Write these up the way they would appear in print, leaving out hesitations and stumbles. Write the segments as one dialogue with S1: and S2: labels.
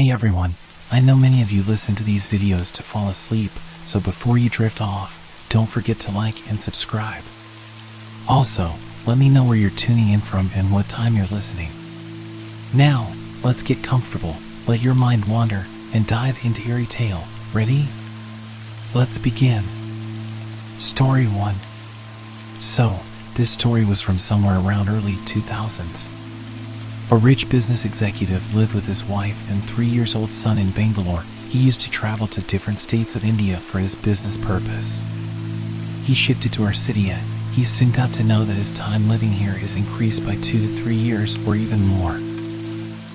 S1: Hey everyone, I know many of you listen to these videos to fall asleep, so before you drift off, don't forget to like and subscribe. Also, let me know where you're tuning in from and what time you're listening. Now, let's get comfortable, let your mind wander, and dive into Eerie Tale. Ready? Let's begin. Story 1. So, this story was from somewhere around early 2000s. A rich business executive lived with his wife and 3-year-old son in Bangalore. He used to travel to different states of India for his business purpose. He shifted to our city and he soon got to know that his time living here is increased by 2 to 3 years or even more.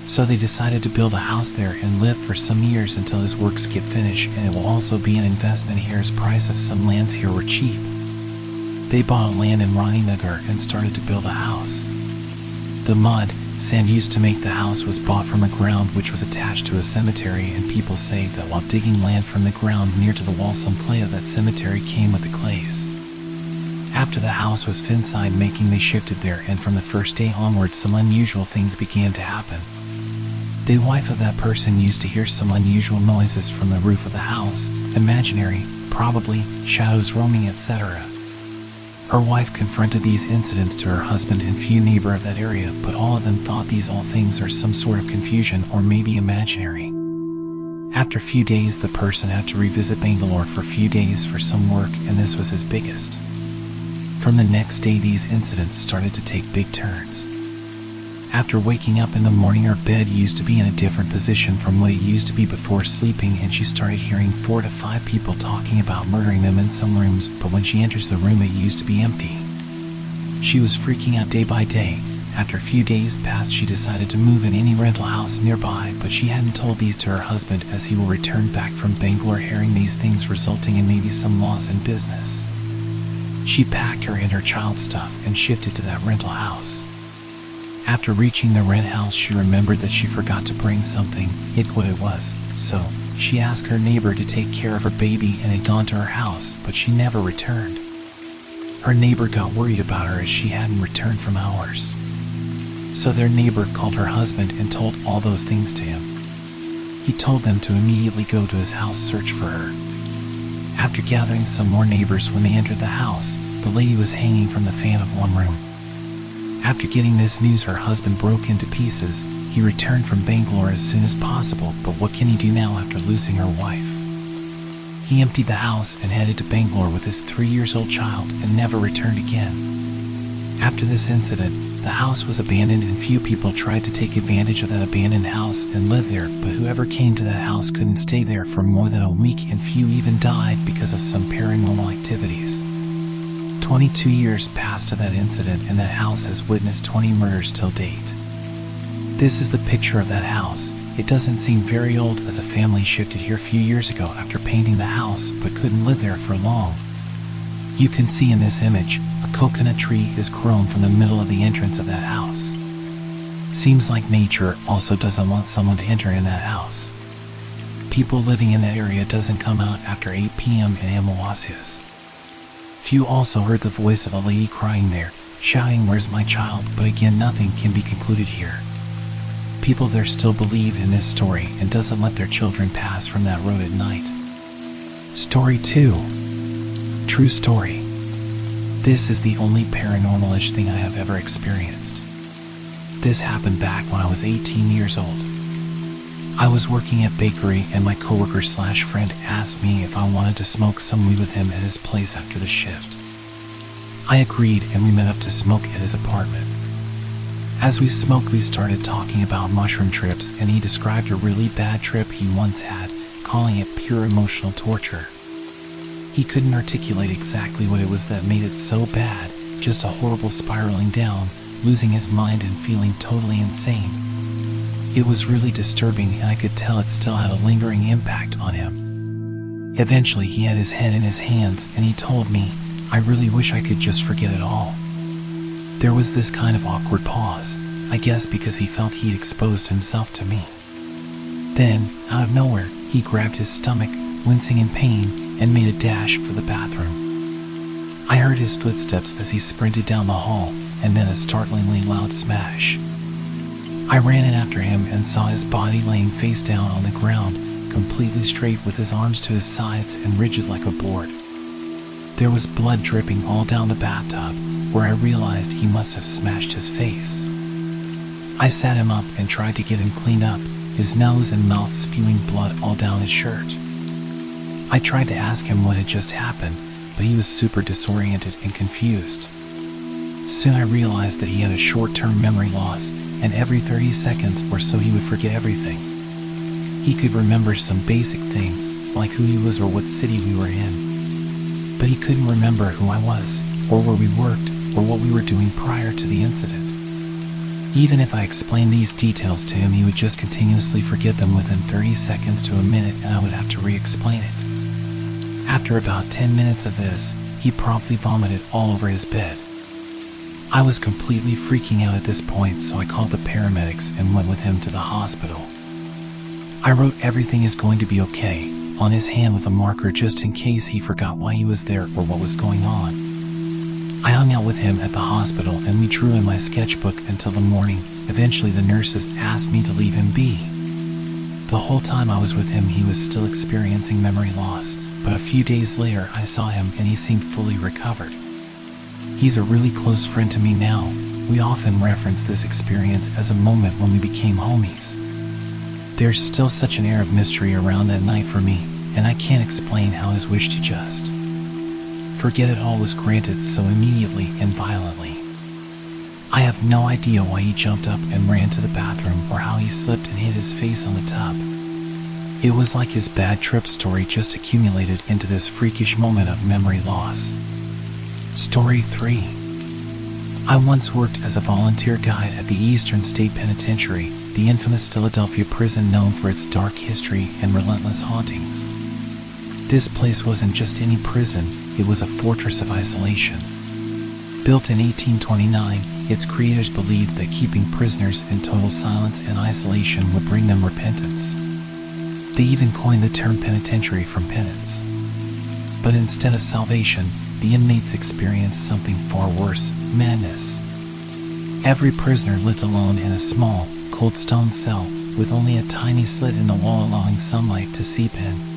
S1: So they decided to build a house there and live for some years until his works get finished, and it will also be an investment here as price of some lands here were cheap. They bought a land in Raninagar and started to build a house. The mud, sand used to make the house was bought from a ground which was attached to a cemetery, and people say that while digging land from the ground near to the wall, some clay of that cemetery came with the clays. After the house was inside making, they shifted there, and from the first day onwards some unusual things began to happen. The wife of that person used to hear some unusual noises from the roof of the house, imaginary, probably, shadows roaming, etc. Her wife confronted these incidents to her husband and few neighbor of that area, but all of them thought these all things are some sort of confusion or maybe imaginary. After a few days, the person had to revisit Bangalore for a few days for some work, and this was his biggest. From the next day, these incidents started to take big turns. After waking up in the morning, her bed used to be in a different position from what it used to be before sleeping, and she started hearing 4 to 5 people talking about murdering them in some rooms, but when she enters the room it used to be empty. She was freaking out day by day. After a few days passed, she decided to move in any rental house nearby, but she hadn't told these to her husband, as he will return back from Bangalore hearing these things, resulting in maybe some loss in business. She packed her and her child's stuff and shifted to that rental house. After reaching the rent house, she remembered that she forgot to bring something, what it was, so she asked her neighbor to take care of her baby and had gone to her house, but she never returned. Her neighbor got worried about her as she hadn't returned from hours. So their neighbor called her husband and told all those things to him. He told them to immediately go to his house, search for her. After gathering some more neighbors, when they entered the house, the lady was hanging from the fan of one room. After getting this news, her husband broke into pieces. He returned from Bangalore as soon as possible, but what can he do now after losing her wife? He emptied the house and headed to Bangalore with his 3-year-old child and never returned again. After this incident, the house was abandoned and few people tried to take advantage of that abandoned house and live there, but whoever came to that house couldn't stay there for more than a week, and few even died because of some paranormal activities. 22 years passed to that incident, and that house has witnessed 20 murders till date. This is the picture of that house. It doesn't seem very old, as a family shifted here a few years ago after painting the house, but couldn't live there for long. You can see in this image, a coconut tree is grown from the middle of the entrance of that house. Seems like nature also doesn't want someone to enter in that house. People living in that area doesn't come out after 8 p.m. in Amavasyas. Few also heard the voice of a lady crying there, shouting, "Where's my child?" But again, nothing can be concluded here. People there still believe in this story and doesn't let their children pass from that road at night. Story 2. True story. This is the only paranormal-ish thing I have ever experienced. This happened back when I was 18 years old. I was working at bakery, and my coworker/friend asked me if I wanted to smoke some weed with him at his place after the shift. I agreed, and we met up to smoke at his apartment. As we smoked, we started talking about mushroom trips, and he described a really bad trip he once had, calling it pure emotional torture. He couldn't articulate exactly what it was that made it so bad, just a horrible spiraling down, losing his mind and feeling totally insane. It was really disturbing, and I could tell it still had a lingering impact on him. Eventually he had his head in his hands and he told me, "I really wish I could just forget it all." There was this kind of awkward pause, I guess because he felt he'd exposed himself to me. Then, out of nowhere, he grabbed his stomach, wincing in pain, and made a dash for the bathroom. I heard his footsteps as he sprinted down the hall, and then a startlingly loud smash. I ran in after him and saw his body laying face down on the ground, completely straight with his arms to his sides and rigid like a board. There was blood dripping all down the bathtub, where I realized he must have smashed his face. I sat him up and tried to get him cleaned up, his nose and mouth spewing blood all down his shirt. I tried to ask him what had just happened, but he was super disoriented and confused. Soon I realized that he had a short-term memory loss, and every 30 seconds or so he would forget everything. He could remember some basic things, like who he was or what city we were in. But he couldn't remember who I was, or where we worked, or what we were doing prior to the incident. Even if I explained these details to him, he would just continuously forget them within 30 seconds to a minute, and I would have to re-explain it. After about 10 minutes of this, he promptly vomited all over his bed. I was completely freaking out at this point, so I called the paramedics and went with him to the hospital. I wrote "everything is going to be okay" on his hand with a marker just in case he forgot why he was there or what was going on. I hung out with him at the hospital and we drew in my sketchbook until the morning. Eventually the nurses asked me to leave him be. The whole time I was with him he was still experiencing memory loss, but a few days later I saw him and he seemed fully recovered. He's a really close friend to me now. We often reference this experience as a moment when we became homies. There's still such an air of mystery around that night for me, and I can't explain how his wish to just forget it all was granted so immediately and violently. I have no idea why he jumped up and ran to the bathroom or how he slipped and hit his face on the tub. It was like his bad trip story just accumulated into this freakish moment of memory loss. Story 3. I once worked as a volunteer guide at the Eastern State Penitentiary, the infamous Philadelphia prison known for its dark history and relentless hauntings. This place wasn't just any prison, it was a fortress of isolation. Built in 1829, its creators believed that keeping prisoners in total silence and isolation would bring them repentance. They even coined the term penitentiary from penance. But instead of salvation, the inmates experienced something far worse: madness. Every prisoner lived alone in a small, cold stone cell with only a tiny slit in the wall allowing sunlight to seep in.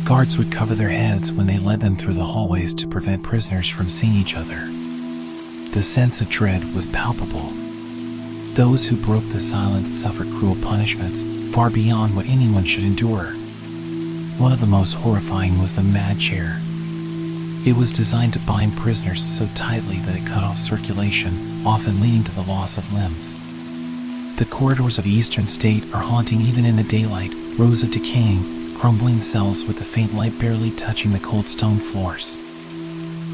S1: Guards would cover their heads when they led them through the hallways to prevent prisoners from seeing each other. The sense of dread was palpable. Those who broke the silence suffered cruel punishments, far beyond what anyone should endure. One of the most horrifying was the mad chair. It was designed to bind prisoners so tightly that it cut off circulation, often leading to the loss of limbs. The corridors of Eastern State are haunting even in the daylight, rows of decaying, crumbling cells with the faint light barely touching the cold stone floors.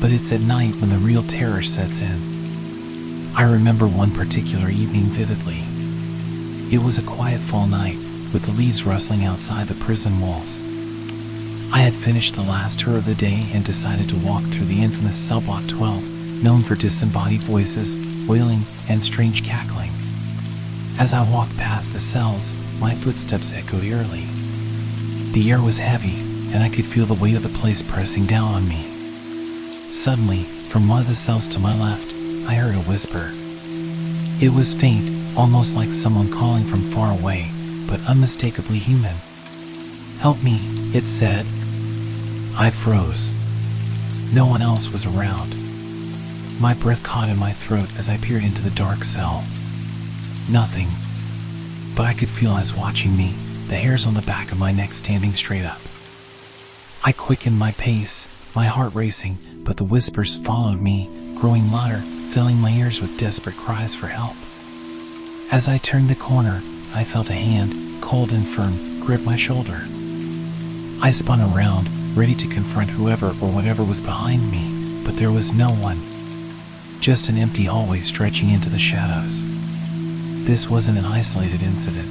S1: But it's at night when the real terror sets in. I remember one particular evening vividly. It was a quiet fall night, with the leaves rustling outside the prison walls. I had finished the last tour of the day and decided to walk through the infamous cell block 12, known for disembodied voices, wailing, and strange cackling. As I walked past the cells, my footsteps echoed eerily. The air was heavy, and I could feel the weight of the place pressing down on me. Suddenly, from one of the cells to my left, I heard a whisper. It was faint, almost like someone calling from far away, but unmistakably human. "Help me," it said. I froze. No one else was around. My breath caught in my throat as I peered into the dark cell. Nothing. But I could feel eyes watching me, the hairs on the back of my neck standing straight up. I quickened my pace, my heart racing, but the whispers followed me, growing louder, filling my ears with desperate cries for help. As I turned the corner, I felt a hand, cold and firm, grip my shoulder. I spun around, ready to confront whoever or whatever was behind me, but there was no one. Just an empty hallway stretching into the shadows. This wasn't an isolated incident.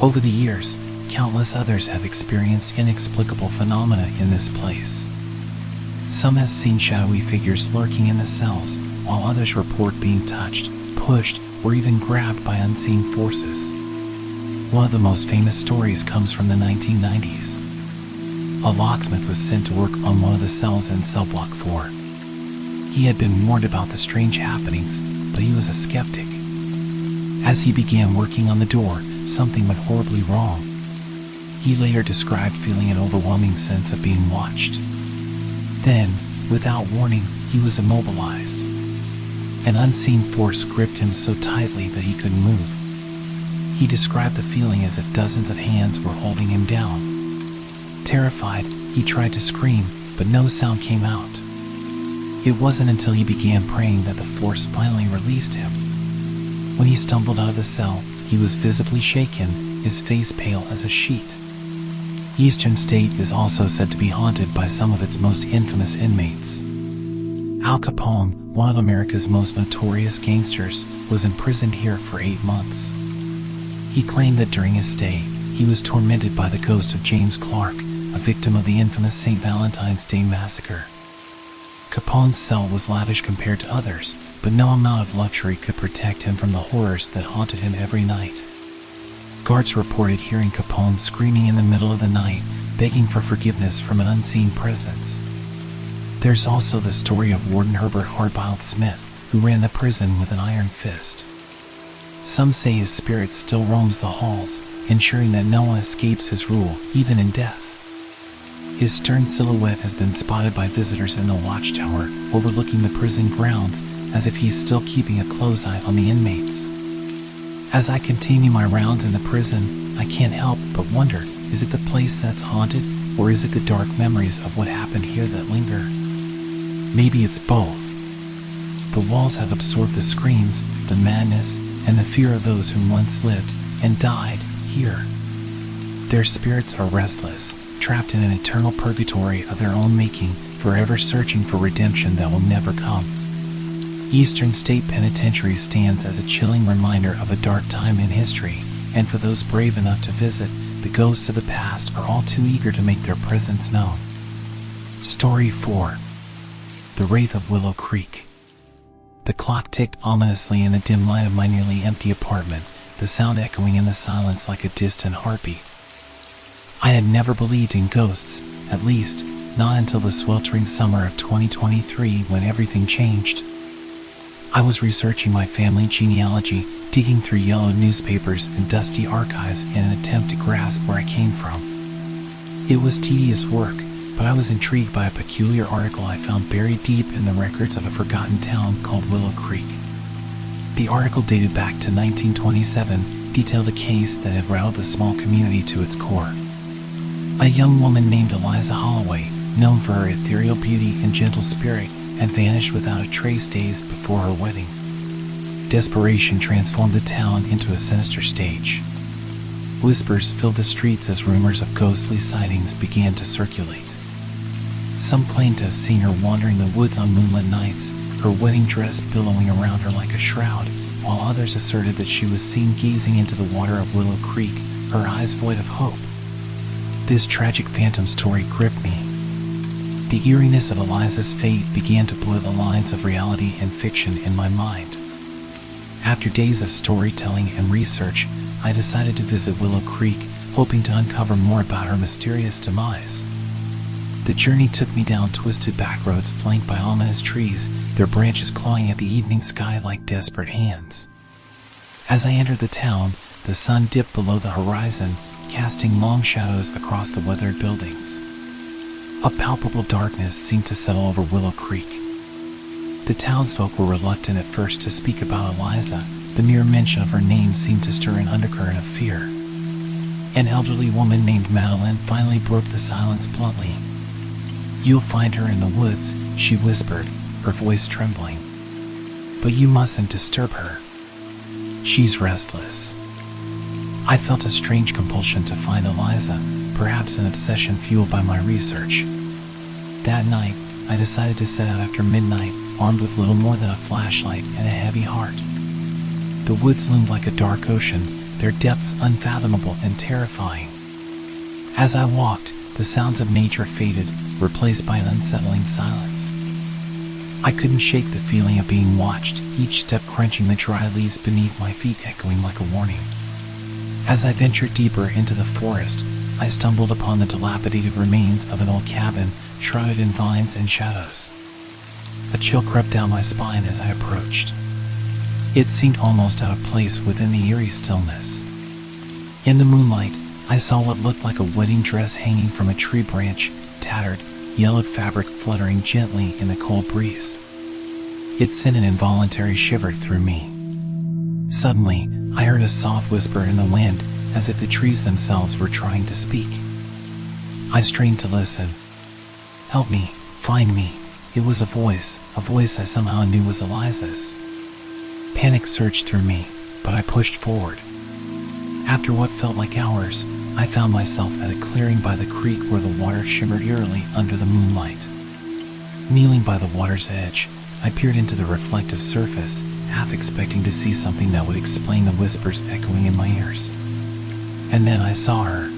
S1: Over the years, countless others have experienced inexplicable phenomena in this place. Some have seen shadowy figures lurking in the cells, while others report being touched, pushed, or even grabbed by unseen forces. One of the most famous stories comes from the 1990s. A locksmith was sent to work on one of the cells in cell block 4. He had been warned about the strange happenings, but he was a skeptic. As he began working on the door, something went horribly wrong. He later described feeling an overwhelming sense of being watched. Then, without warning, he was immobilized. An unseen force gripped him so tightly that he couldn't move. He described the feeling as if dozens of hands were holding him down. Terrified, he tried to scream, but no sound came out. It wasn't until he began praying that the force finally released him. When he stumbled out of the cell, he was visibly shaken, his face pale as a sheet. Eastern State is also said to be haunted by some of its most infamous inmates. Al Capone, one of America's most notorious gangsters, was imprisoned here for 8 months. He claimed that during his stay, he was tormented by the ghost of James Clark, a victim of the infamous St. Valentine's Day massacre. Capone's cell was lavish compared to others, but no amount of luxury could protect him from the horrors that haunted him every night. Guards reported hearing Capone screaming in the middle of the night, begging for forgiveness from an unseen presence. There's also the story of Warden Herbert Hardboiled Smith, who ran the prison with an iron fist. Some say his spirit still roams the halls, ensuring that no one escapes his rule, even in death. His stern silhouette has been spotted by visitors in the watchtower, overlooking the prison grounds, as if he's still keeping a close eye on the inmates. As I continue my rounds in the prison, I can't help but wonder, is it the place that's haunted, or is it the dark memories of what happened here that linger? Maybe it's both. The walls have absorbed the screams, the madness, and the fear of those who once lived and died here. Their spirits are restless, trapped in an eternal purgatory of their own making, forever searching for redemption that will never come. Eastern State Penitentiary stands as a chilling reminder of a dark time in history, and for those brave enough to visit, the ghosts of the past are all too eager to make their presence known. Story 4. The Wraith of Willow Creek. The clock ticked ominously in the dim light of my nearly empty apartment, the sound echoing in the silence like a distant heartbeat. I had never believed in ghosts, at least, not until the sweltering summer of 2023 when everything changed. I was researching my family genealogy, digging through yellowed newspapers and dusty archives in an attempt to grasp where I came from. It was tedious work, but I was intrigued by a peculiar article I found buried deep in the records of a forgotten town called Willow Creek. The article dated back to 1927, detailed a case that had rattled the small community to its core. A young woman named Eliza Holloway, known for her ethereal beauty and gentle spirit, had vanished without a trace days before her wedding. Desperation transformed the town into a sinister stage. Whispers filled the streets as rumors of ghostly sightings began to circulate. Some claimed to have seen her wandering the woods on moonlit nights, her wedding dress billowing around her like a shroud, while others asserted that she was seen gazing into the water of Willow Creek, her eyes void of hope. This tragic phantom story gripped me. The eeriness of Eliza's fate began to blur the lines of reality and fiction in my mind. After days of storytelling and research, I decided to visit Willow Creek, hoping to uncover more about her mysterious demise. The journey took me down twisted back roads flanked by ominous trees, their branches clawing at the evening sky like desperate hands. As I entered the town, the sun dipped below the horizon, casting long shadows across the weathered buildings. A palpable darkness seemed to settle over Willow Creek. The townsfolk were reluctant at first to speak about Eliza. The mere mention of her name seemed to stir an undercurrent of fear. An elderly woman named Madeline finally broke the silence bluntly. "You'll find her in the woods," she whispered, her voice trembling. "But you mustn't disturb her. She's restless." I felt a strange compulsion to find Eliza, perhaps an obsession fueled by my research. That night, I decided to set out after midnight, armed with little more than a flashlight and a heavy heart. The woods loomed like a dark ocean, their depths unfathomable and terrifying. As I walked, the sounds of nature faded, replaced by an unsettling silence. I couldn't shake the feeling of being watched, each step crunching the dry leaves beneath my feet echoing like a warning. As I ventured deeper into the forest, I stumbled upon the dilapidated remains of an old cabin, shrouded in vines and shadows. A chill crept down my spine as I approached. It seemed almost out of place within the eerie stillness. In the moonlight, I saw what looked like a wedding dress hanging from a tree branch, tattered, yellowed fabric fluttering gently in the cold breeze. It sent an involuntary shiver through me. Suddenly, I heard a soft whisper in the wind, as if the trees themselves were trying to speak. I strained to listen. "Help me, find me." It was a voice I somehow knew was Eliza's. Panic surged through me, but I pushed forward. After what felt like hours, I found myself at a clearing by the creek where the water shimmered eerily under the moonlight. Kneeling by the water's edge, I peered into the reflective surface, half expecting to see something that would explain the whispers echoing in my ears. And then I saw her.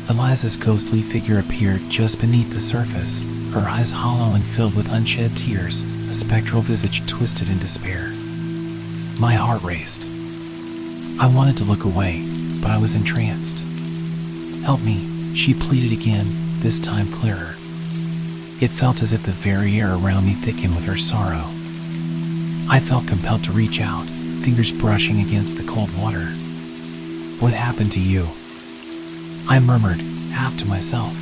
S1: Eliza's ghostly figure appeared just beneath the surface, her eyes hollow and filled with unshed tears, a spectral visage twisted in despair. My heart raced. I wanted to look away, but I was entranced. "Help me," she pleaded again, this time clearer. It felt as if the very air around me thickened with her sorrow. I felt compelled to reach out, fingers brushing against the cold water. "What happened to you?" I murmured, half to myself.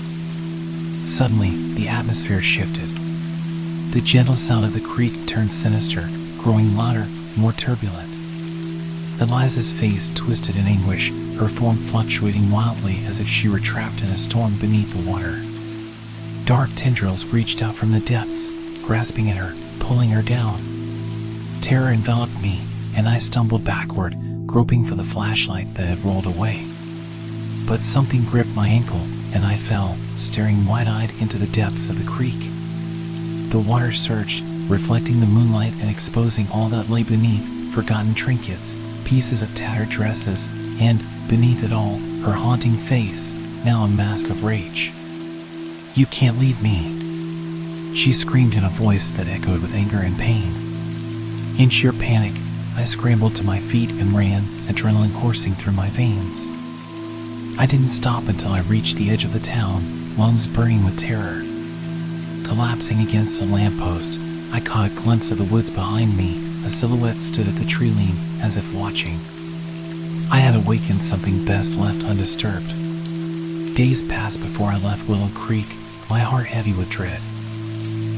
S1: Suddenly, the atmosphere shifted. The gentle sound of the creek turned sinister, growing louder, more turbulent. Eliza's face twisted in anguish, her form fluctuating wildly as if she were trapped in a storm beneath the water. Dark tendrils reached out from the depths, grasping at her, pulling her down. Terror enveloped me, and I stumbled backward, groping for the flashlight that had rolled away. But something gripped my ankle, and I fell, staring wide-eyed into the depths of the creek. The water surged, reflecting the moonlight and exposing all that lay beneath, forgotten trinkets, pieces of tattered dresses, and, beneath it all, her haunting face, now a mask of rage. "You can't leave me," she screamed in a voice that echoed with anger and pain. In sheer panic, I scrambled to my feet and ran, adrenaline coursing through my veins. I didn't stop until I reached the edge of the town, lungs burning with terror. Collapsing against a lamppost, I caught a glimpse of the woods behind me. A silhouette stood at the tree line, as if watching. I had awakened something best left undisturbed. Days passed before I left Willow Creek, my heart heavy with dread.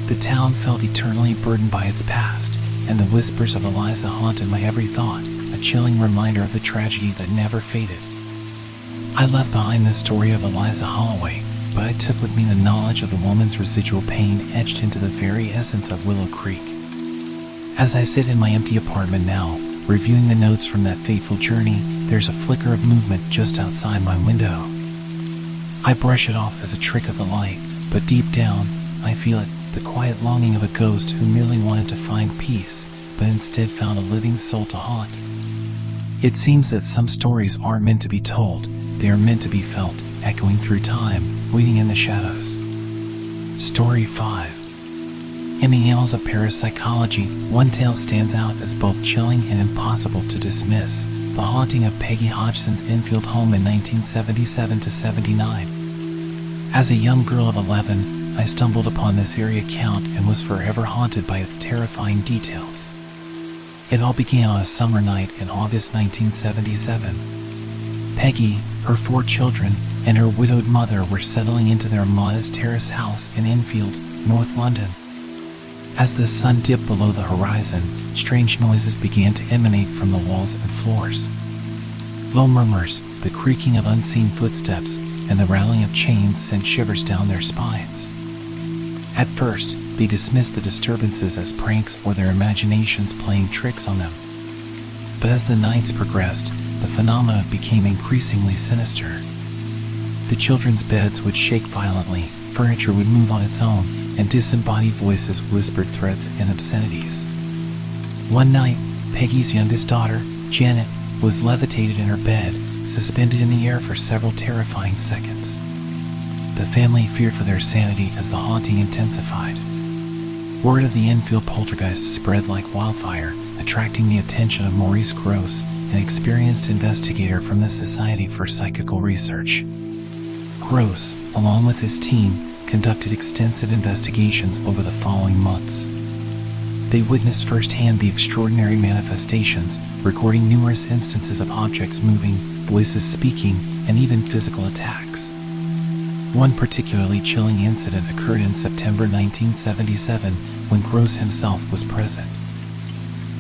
S1: The town felt eternally burdened by its past, and the whispers of Eliza haunted my every thought, a chilling reminder of the tragedy that never faded. I left behind the story of Eliza Holloway, but I took with me the knowledge of the woman's residual pain etched into the very essence of Willow Creek. As I sit in my empty apartment now, reviewing the notes from that fateful journey, there's a flicker of movement just outside my window. I brush it off as a trick of the light, but deep down, I feel it, the quiet longing of a ghost who merely wanted to find peace, but instead found a living soul to haunt. It seems that some stories aren't meant to be told, they are meant to be felt, echoing through time, waiting in the shadows. Story 5. In the annals of parapsychology, one tale stands out as both chilling and impossible to dismiss: the haunting of Peggy Hodgson's Enfield home in 1977-79. As a young girl of 11, I stumbled upon this eerie account and was forever haunted by its terrifying details. It all began on a summer night in August 1977. Peggy, her 4 children, and her widowed mother were settling into their modest terrace house in Enfield, North London. As the sun dipped below the horizon, strange noises began to emanate from the walls and floors. Low murmurs, the creaking of unseen footsteps, and the rattling of chains sent shivers down their spines. At first, they dismissed the disturbances as pranks or their imaginations playing tricks on them. But as the nights progressed, the phenomena became increasingly sinister. The children's beds would shake violently, furniture would move on its own, and disembodied voices whispered threats and obscenities. One night, Peggy's youngest daughter, Janet, was levitated in her bed, suspended in the air for several terrifying seconds. The family feared for their sanity as the haunting intensified. Word of the Enfield poltergeist spread like wildfire, attracting the attention of Maurice Gross, an experienced investigator from the Society for Psychical Research. Gross, along with his team, conducted extensive investigations over the following months. They witnessed firsthand the extraordinary manifestations, recording numerous instances of objects moving, voices speaking, and even physical attacks. One particularly chilling incident occurred in September 1977 when Gross himself was present.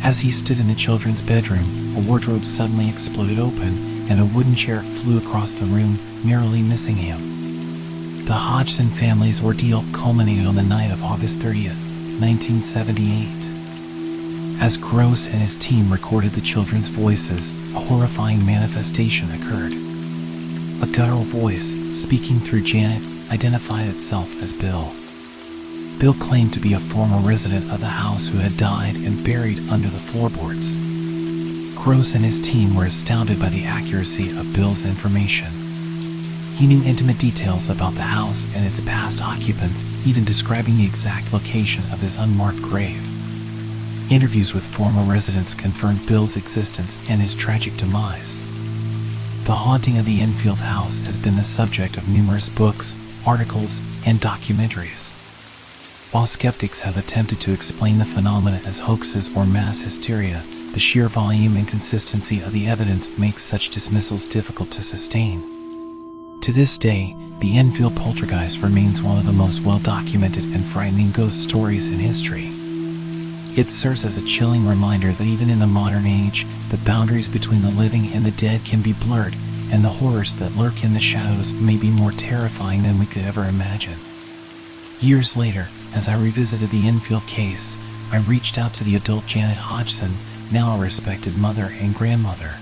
S1: As he stood in the children's bedroom, a wardrobe suddenly exploded open and a wooden chair flew across the room, narrowly missing him. The Hodgson family's ordeal culminated on the night of August 30th, 1978. As Gross and his team recorded the children's voices, a horrifying manifestation occurred. A guttural voice, speaking through Janet, identified itself as Bill. Bill claimed to be a former resident of the house who had died and buried under the floorboards. Gross and his team were astounded by the accuracy of Bill's information. He knew intimate details about the house and its past occupants, even describing the exact location of his unmarked grave. Interviews with former residents confirmed Bill's existence and his tragic demise. The haunting of the Enfield house has been the subject of numerous books, articles, and documentaries. While skeptics have attempted to explain the phenomena as hoaxes or mass hysteria, the sheer volume and consistency of the evidence makes such dismissals difficult to sustain. To this day, the Enfield poltergeist remains one of the most well-documented and frightening ghost stories in history. It serves as a chilling reminder that even in the modern age, the boundaries between the living and the dead can be blurred, and the horrors that lurk in the shadows may be more terrifying than we could ever imagine. Years later, as I revisited the Enfield case, I reached out to the adult Janet Hodgson, now a respected mother and grandmother.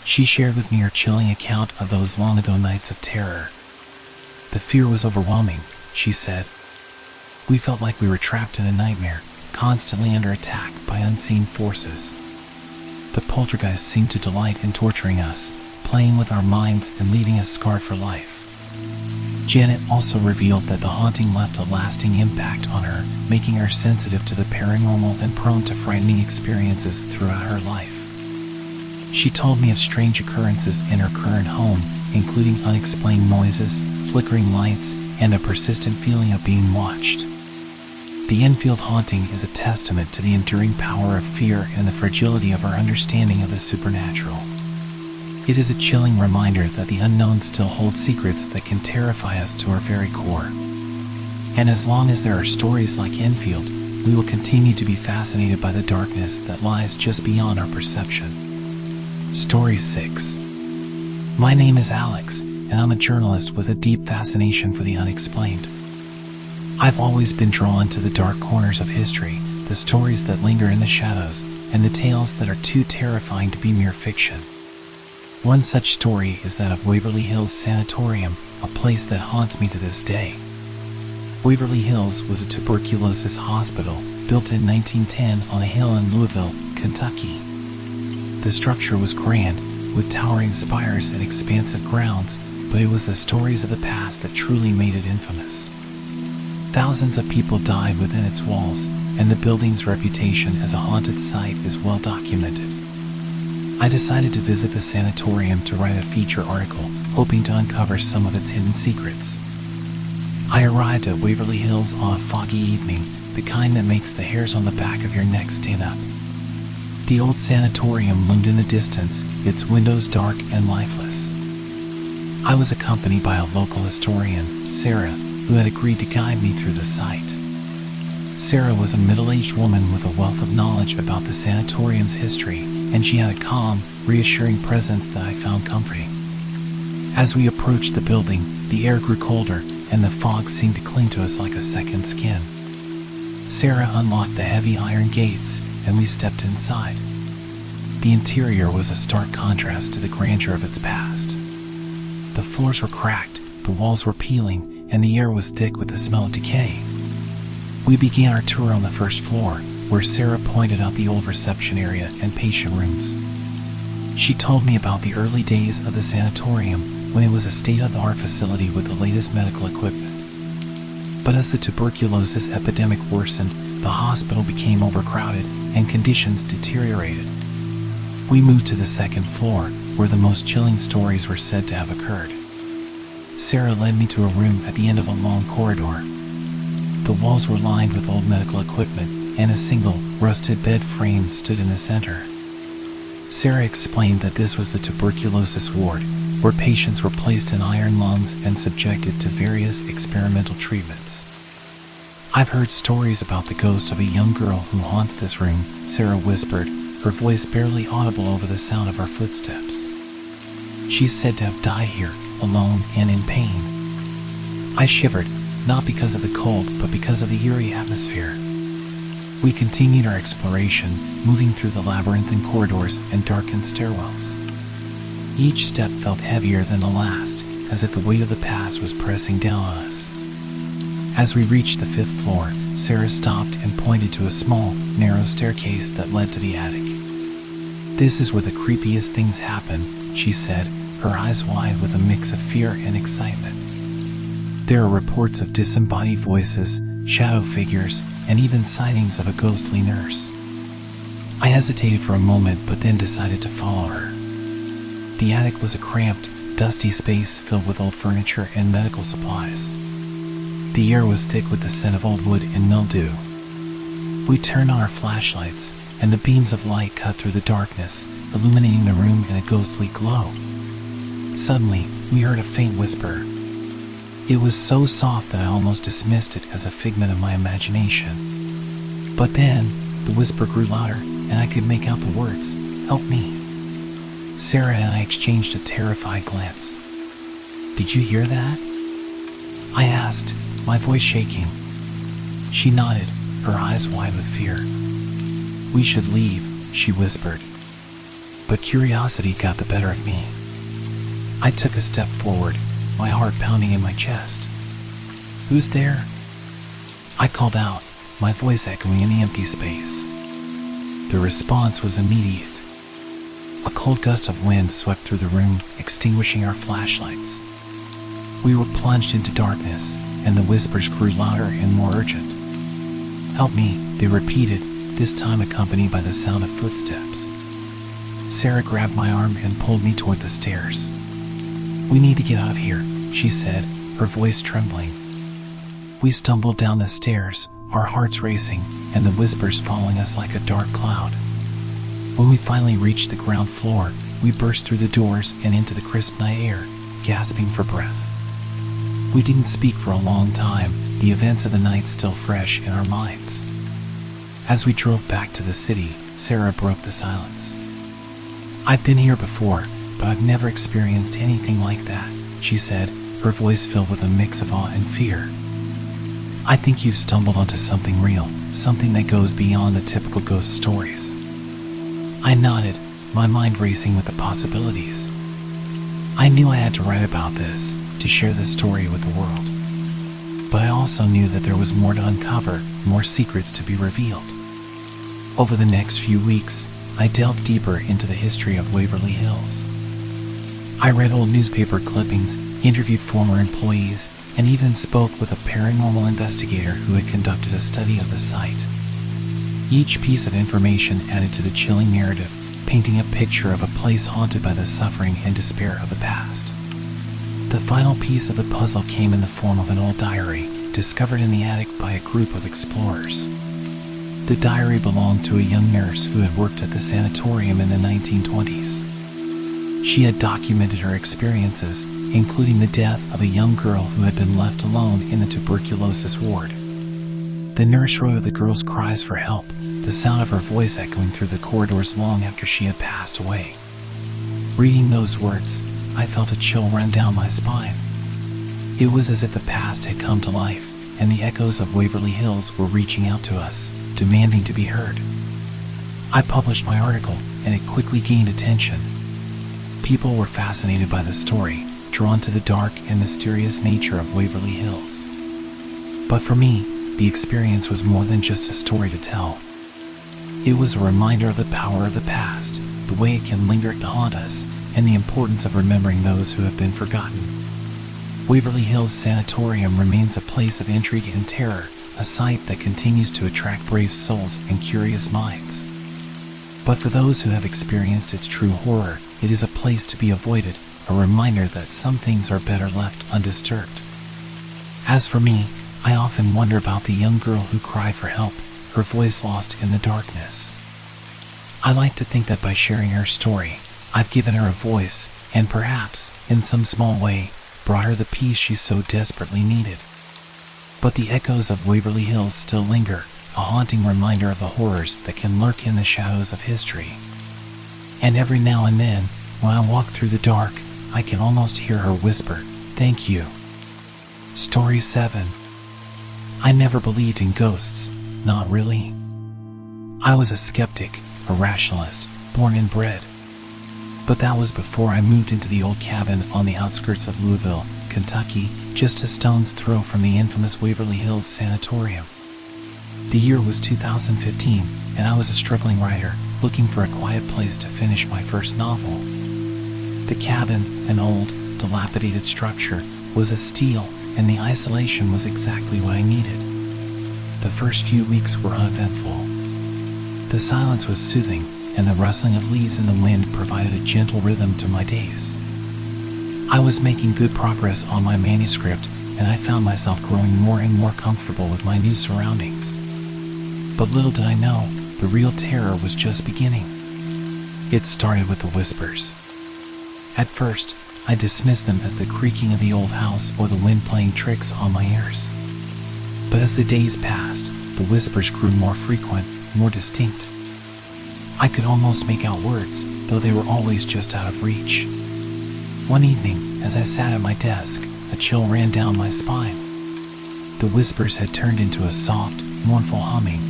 S1: She shared with me her chilling account of those long-ago nights of terror. The fear was overwhelming, she said. We felt like we were trapped in a nightmare, constantly under attack by unseen forces. The poltergeist seemed to delight in torturing us, playing with our minds and leaving us scarred for life. Janet also revealed that the haunting left a lasting impact on her, making her sensitive to the paranormal and prone to frightening experiences throughout her life. She told me of strange occurrences in her current home, including unexplained noises, flickering lights, and a persistent feeling of being watched. The Enfield haunting is a testament to the enduring power of fear and the fragility of our understanding of the supernatural. It is a chilling reminder that the unknown still holds secrets that can terrify us to our very core. And as long as there are stories like Enfield, we will continue to be fascinated by the darkness that lies just beyond our perception. Story 6. My name is Alex, and I'm a journalist with a deep fascination for the unexplained. I've always been drawn to the dark corners of history, the stories that linger in the shadows, and the tales that are too terrifying to be mere fiction. One such story is that of Waverly Hills Sanatorium, a place that haunts me to this day. Waverly Hills was a tuberculosis hospital built in 1910 on a hill in Louisville, Kentucky. The structure was grand, with towering spires and expansive grounds, but it was the stories of the past that truly made it infamous. Thousands of people died within its walls, and the building's reputation as a haunted site is well documented. I decided to visit the sanatorium to write a feature article, hoping to uncover some of its hidden secrets. I arrived at Waverly Hills on a foggy evening, the kind that makes the hairs on the back of your neck stand up. The old sanatorium loomed in the distance, its windows dark and lifeless. I was accompanied by a local historian, Sarah, who had agreed to guide me through the site. Sarah was a middle-aged woman with a wealth of knowledge about the sanatorium's history, and she had a calm, reassuring presence that I found comforting. As we approached the building, the air grew colder, and the fog seemed to cling to us like a second skin. Sarah unlocked the heavy iron gates, and we stepped inside. The interior was a stark contrast to the grandeur of its past. The floors were cracked, the walls were peeling, and the air was thick with the smell of decay. We began our tour on the first floor, where Sarah pointed out the old reception area and patient rooms. She told me about the early days of the sanatorium, when it was a state-of-the-art facility with the latest medical equipment. But as the tuberculosis epidemic worsened, the hospital became overcrowded and conditions deteriorated. We moved to the second floor, where the most chilling stories were said to have occurred. Sarah led me to a room at the end of a long corridor. The walls were lined with old medical equipment, and a single, rusted bed frame stood in the center. Sarah explained that this was the tuberculosis ward, where patients were placed in iron lungs and subjected to various experimental treatments. "I've heard stories about the ghost of a young girl who haunts this room," Sarah whispered, her voice barely audible over the sound of our footsteps. "She's said to have died here, alone and in pain." I shivered, not because of the cold, but because of the eerie atmosphere. We continued our exploration, moving through the labyrinthine corridors and darkened stairwells. Each step felt heavier than the last, as if the weight of the past was pressing down on us. As we reached the 5th floor, Sarah stopped and pointed to a small, narrow staircase that led to the attic. "This is where the creepiest things happen," she said, her eyes wide with a mix of fear and excitement. "There are reports of disembodied voices, shadow figures, and even sightings of a ghostly nurse." I hesitated for a moment, but then decided to follow her. The attic was a cramped, dusty space filled with old furniture and medical supplies. The air was thick with the scent of old wood and mildew. We turned on our flashlights, and the beams of light cut through the darkness, illuminating the room in a ghostly glow. Suddenly, we heard a faint whisper. It was so soft that I almost dismissed it as a figment of my imagination. But then, the whisper grew louder, and I could make out the words, "Help me." Sarah and I exchanged a terrified glance. "Did you hear that?" I asked, my voice shaking. She nodded, her eyes wide with fear. "We should leave," she whispered. But curiosity got the better of me. I took a step forward, my heart pounding in my chest. "Who's there?" I called out, my voice echoing in the empty space. The response was immediate. A cold gust of wind swept through the room, extinguishing our flashlights. We were plunged into darkness, and the whispers grew louder and more urgent. "Help me," they repeated, this time accompanied by the sound of footsteps. Sarah grabbed my arm and pulled me toward the stairs. "We need to get out of here," she said, her voice trembling. We stumbled down the stairs, our hearts racing, and the whispers following us like a dark cloud. When we finally reached the ground floor, we burst through the doors and into the crisp night air, gasping for breath. We didn't speak for a long time, the events of the night still fresh in our minds. As we drove back to the city, Sarah broke the silence. "I've been here before, but I've never experienced anything like that," she said, her voice filled with a mix of awe and fear. "I think you've stumbled onto something real, something that goes beyond the typical ghost stories." I nodded, my mind racing with the possibilities. I knew I had to write about this, to share this story with the world. But I also knew that there was more to uncover, more secrets to be revealed. Over the next few weeks, I delved deeper into the history of Waverly Hills. I read old newspaper clippings, interviewed former employees, and even spoke with a paranormal investigator who had conducted a study of the site. Each piece of information added to the chilling narrative, painting a picture of a place haunted by the suffering and despair of the past. The final piece of the puzzle came in the form of an old diary, discovered in the attic by a group of explorers. The diary belonged to a young nurse who had worked at the sanatorium in the 1920s. She had documented her experiences, including the death of a young girl who had been left alone in the tuberculosis ward. The nurse wrote of the girl's cries for help, the sound of her voice echoing through the corridors long after she had passed away. Reading those words, I felt a chill run down my spine. It was as if the past had come to life, and the echoes of Waverly Hills were reaching out to us, demanding to be heard. I published my article, and it quickly gained attention. People were fascinated by the story, drawn to the dark and mysterious nature of Waverly Hills. But for me, the experience was more than just a story to tell. It was a reminder of the power of the past, the way it can linger to haunt us, and the importance of remembering those who have been forgotten. Waverly Hills Sanatorium remains a place of intrigue and terror, a site that continues to attract brave souls and curious minds. But for those who have experienced its true horror, it is a place to be avoided, a reminder that some things are better left undisturbed. As for me, I often wonder about the young girl who cried for help, her voice lost in the darkness. I like to think that by sharing her story, I've given her a voice and perhaps, in some small way, brought her the peace she so desperately needed. But the echoes of Waverly Hills still linger, a haunting reminder of the horrors that can lurk in the shadows of history. And every now and then, when I walk through the dark, I can almost hear her whisper, "Thank you." Story 7. I never believed in ghosts, not really. I was a skeptic, a rationalist, born and bred. But that was before I moved into the old cabin on the outskirts of Louisville, Kentucky, just a stone's throw from the infamous Waverly Hills Sanatorium. The year was 2015, and I was a struggling writer, looking for a quiet place to finish my first novel. The cabin, an old, dilapidated structure, was a steal, and the isolation was exactly what I needed. The first few weeks were uneventful. The silence was soothing, and the rustling of leaves in the wind provided a gentle rhythm to my days. I was making good progress on my manuscript, and I found myself growing more and more comfortable with my new surroundings. But little did I know, the real terror was just beginning. It started with the whispers. At first, I dismissed them as the creaking of the old house or the wind playing tricks on my ears. But as the days passed, the whispers grew more frequent, more distinct. I could almost make out words, though they were always just out of reach. One evening, as I sat at my desk, a chill ran down my spine. The whispers had turned into a soft, mournful humming.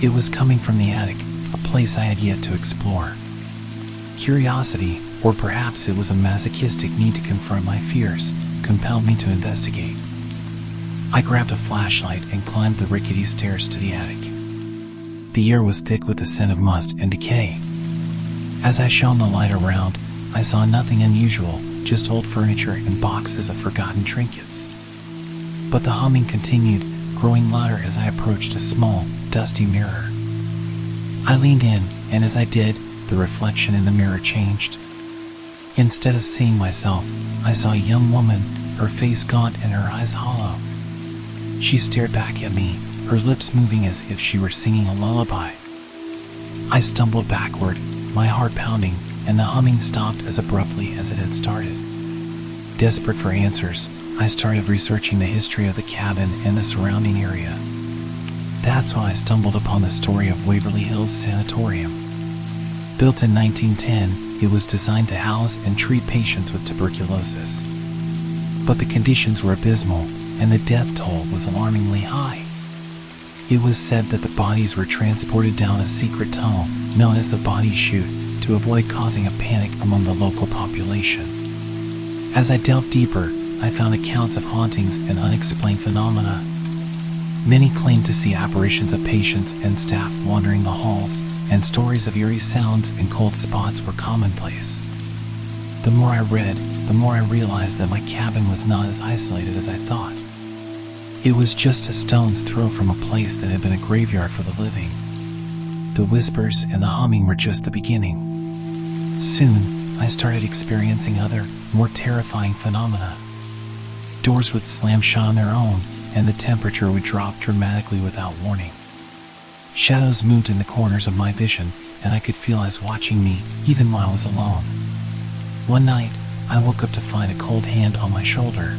S1: It was coming from the attic, a place I had yet to explore. Curiosity, or perhaps it was a masochistic need to confront my fears, compelled me to investigate. I grabbed a flashlight and climbed the rickety stairs to the attic. The air was thick with the scent of must and decay. As I shone the light around, I saw nothing unusual, just old furniture and boxes of forgotten trinkets. But the humming continued, growing louder as I approached a small, dusty mirror. I leaned in, and as I did, the reflection in the mirror changed. Instead of seeing myself, I saw a young woman, her face gaunt and her eyes hollow. She stared back at me, her lips moving as if she were singing a lullaby. I stumbled backward, my heart pounding, and the humming stopped as abruptly as it had started. Desperate for answers, I started researching the history of the cabin and the surrounding area. That's when I stumbled upon the story of Waverly Hills Sanatorium. Built in 1910, it was designed to house and treat patients with tuberculosis. But the conditions were abysmal, and the death toll was alarmingly high. It was said that the bodies were transported down a secret tunnel known as the body chute to avoid causing a panic among the local population. As I delved deeper, I found accounts of hauntings and unexplained phenomena. Many claimed to see apparitions of patients and staff wandering the halls, and stories of eerie sounds and cold spots were commonplace. The more I read, the more I realized that my cabin was not as isolated as I thought. It was just a stone's throw from a place that had been a graveyard for the living. The whispers and the humming were just the beginning. Soon, I started experiencing other, more terrifying phenomena. Doors would slam shut on their own, and the temperature would drop dramatically without warning. Shadows moved in the corners of my vision, and I could feel eyes watching me, even while I was alone. One night, I woke up to find a cold hand on my shoulder.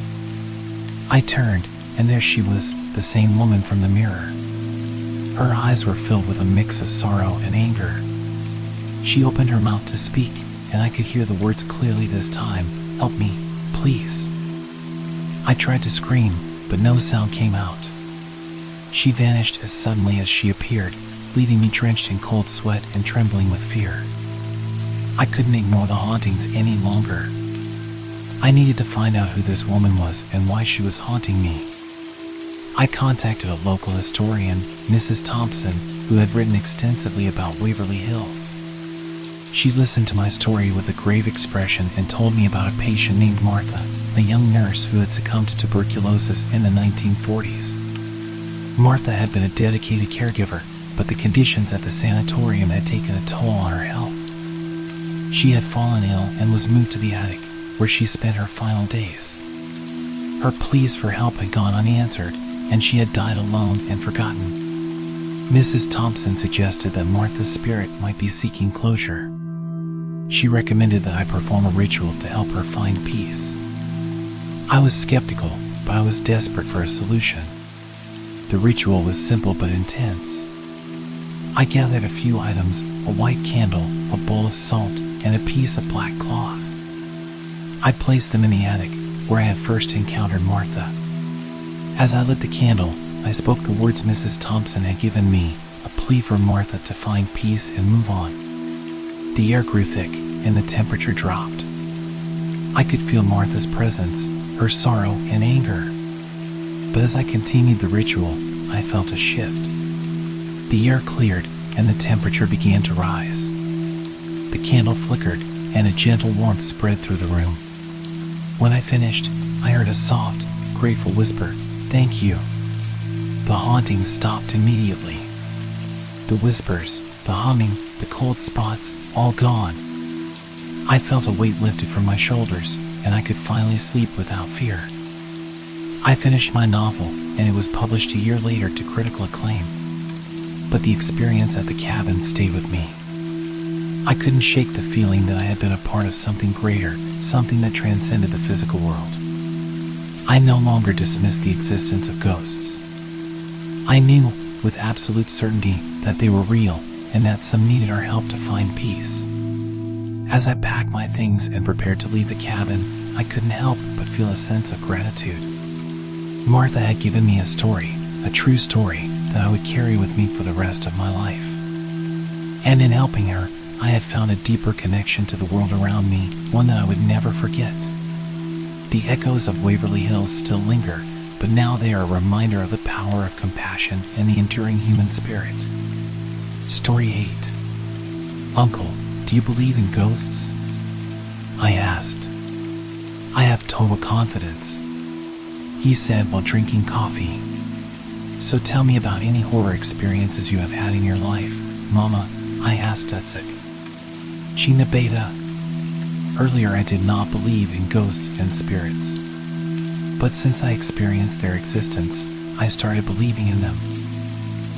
S1: I turned, and there she was, the same woman from the mirror. Her eyes were filled with a mix of sorrow and anger. She opened her mouth to speak, and I could hear the words clearly this time, "Help me, please." I tried to scream, but no sound came out. She vanished as suddenly as she appeared, leaving me drenched in cold sweat and trembling with fear. I couldn't ignore the hauntings any longer. I needed to find out who this woman was and why she was haunting me. I contacted a local historian, Mrs. Thompson, who had written extensively about Waverly Hills. She listened to my story with a grave expression and told me about a patient named Martha, a young nurse who had succumbed to tuberculosis in the 1940s. Martha had been a dedicated caregiver, but the conditions at the sanatorium had taken a toll on her health. She had fallen ill and was moved to the attic, where she spent her final days. Her pleas for help had gone unanswered, and she had died alone and forgotten. Mrs. Thompson suggested that Martha's spirit might be seeking closure. She recommended that I perform a ritual to help her find peace. I was skeptical, but I was desperate for a solution. The ritual was simple but intense. I gathered a few items: a white candle, a bowl of salt, and a piece of black cloth. I placed them in the attic, where I had first encountered Martha. As I lit the candle, I spoke the words Mrs. Thompson had given me, a plea for Martha to find peace and move on. The air grew thick, and the temperature dropped. I could feel Martha's presence, her sorrow and anger. But as I continued the ritual, I felt a shift. The air cleared, and the temperature began to rise. The candle flickered, and a gentle warmth spread through the room. When I finished, I heard a soft, grateful whisper, "Thank you." The haunting stopped immediately. The whispers, the humming, the cold spots, all gone. I felt a weight lifted from my shoulders, and I could finally sleep without fear. I finished my novel, and it was published a year later to critical acclaim. But the experience at the cabin stayed with me. I couldn't shake the feeling that I had been a part of something greater, something that transcended the physical world. I no longer dismissed the existence of ghosts. I knew, with absolute certainty, that they were real, and that some needed our help to find peace. As I packed my things and prepared to leave the cabin, I couldn't help but feel a sense of gratitude. Martha had given me a story, a true story, that I would carry with me for the rest of my life. And in helping her, I had found a deeper connection to the world around me, one that I would never forget. The echoes of Waverly Hills still linger, but now they are a reminder of the power of compassion and the enduring human spirit. Story 8. Uncle, do you believe in ghosts? I asked. I have total confidence, he said while drinking coffee. So tell me about any horror experiences you have had in your life, Mama, I asked Utsik. Gina Beta. Earlier I did not believe in ghosts and spirits. But since I experienced their existence, I started believing in them.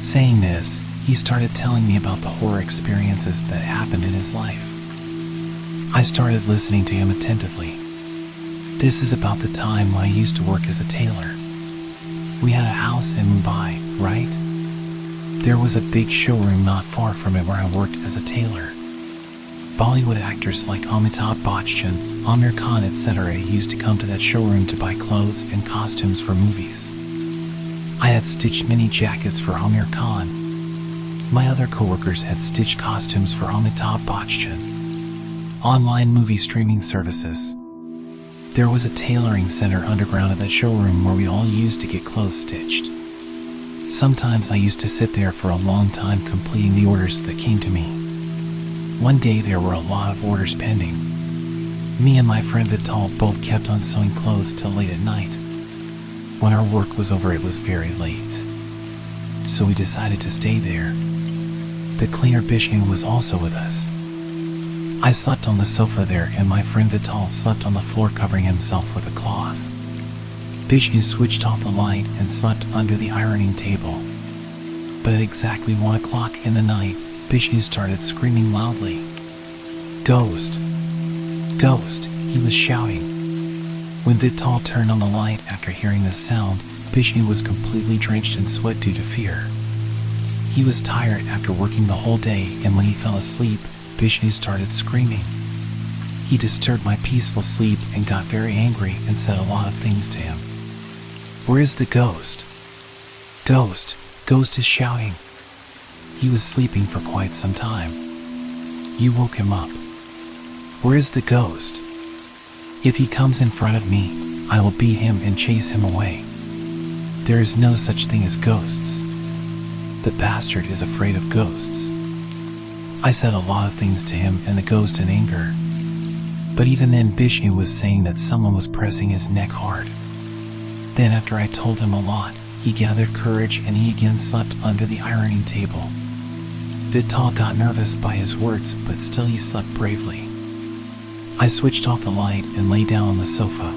S1: Saying this, he started telling me about the horror experiences that happened in his life. I started listening to him attentively. This is about the time when I used to work as a tailor. We had a house in Mumbai, right? There was a big showroom not far from it where I worked as a tailor. Bollywood actors like Amitabh Bachchan, Amir Khan, etc. used to come to that showroom to buy clothes and costumes for movies. I had stitched many jackets for Amir Khan. My other coworkers had stitched costumes for Amitabh Bachchan. Online movie streaming services. There was a tailoring center underground at that showroom where we all used to get clothes stitched. Sometimes I used to sit there for a long time completing the orders that came to me. One day there were a lot of orders pending. Me and my friend Vital both kept on sewing clothes till late at night. When our work was over, it was very late. So we decided to stay there. The cleaner Bishnu was also with us. I slept on the sofa there, and my friend Vital slept on the floor covering himself with a cloth. Bishnu switched off the light and slept under the ironing table. But at exactly 1 o'clock in the night, Bishnu started screaming loudly. "Ghost! Ghost!" he was shouting. When Vital turned on the light after hearing the sound, Bishnu was completely drenched in sweat due to fear. He was tired after working the whole day, and when he fell asleep, Bishnu started screaming. He disturbed my peaceful sleep and got very angry and said a lot of things to him. "Where is the ghost? Ghost! Ghost is shouting." He was sleeping for quite some time. You woke him up. "Where is the ghost? If he comes in front of me, I will beat him and chase him away. There is no such thing as ghosts. The bastard is afraid of ghosts." I said a lot of things to him and the ghost in anger. But even then Bishnu was saying that someone was pressing his neck hard. Then after I told him a lot, he gathered courage and he again slept under the ironing table. Vital got nervous by his words, but still he slept bravely. I switched off the light and lay down on the sofa.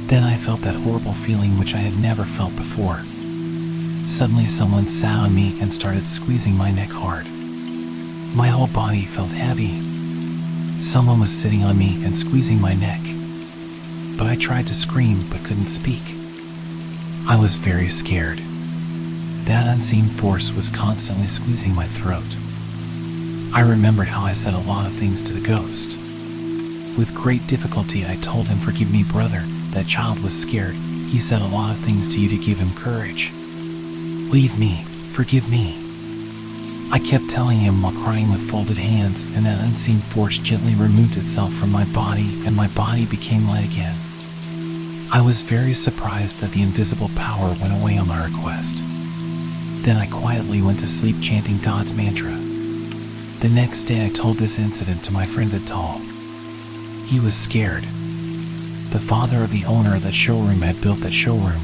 S1: Then I felt that horrible feeling which I had never felt before. Suddenly someone sat on me and started squeezing my neck hard. My whole body felt heavy. Someone was sitting on me and squeezing my neck. But I tried to scream but couldn't speak. I was very scared. That unseen force was constantly squeezing my throat. I remembered how I said a lot of things to the ghost. With great difficulty I told him, "Forgive me, brother, that child was scared. He said a lot of things to you to give him courage. Leave me, forgive me." I kept telling him while crying with folded hands, and that unseen force gently removed itself from my body and my body became light again. I was very surprised that the invisible power went away on my request. Then I quietly went to sleep chanting God's mantra. The next day I told this incident to my friend Vital. He was scared. The father of the owner of that showroom had built that showroom.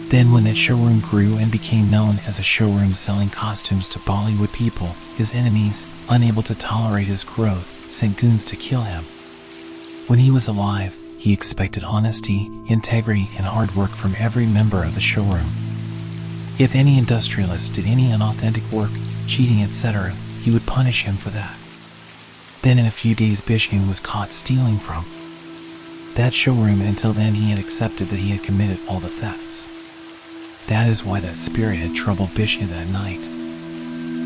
S1: Then when that showroom grew and became known as a showroom selling costumes to Bollywood people, his enemies, unable to tolerate his growth, sent goons to kill him. When he was alive, he expected honesty, integrity, and hard work from every member of the showroom. If any industrialist did any unauthentic work, cheating, etc., he would punish him for that. Then in a few days Bishnu was caught stealing from that showroom. Until then he had accepted that he had committed all the thefts. That is why that spirit had troubled Bishnu that night.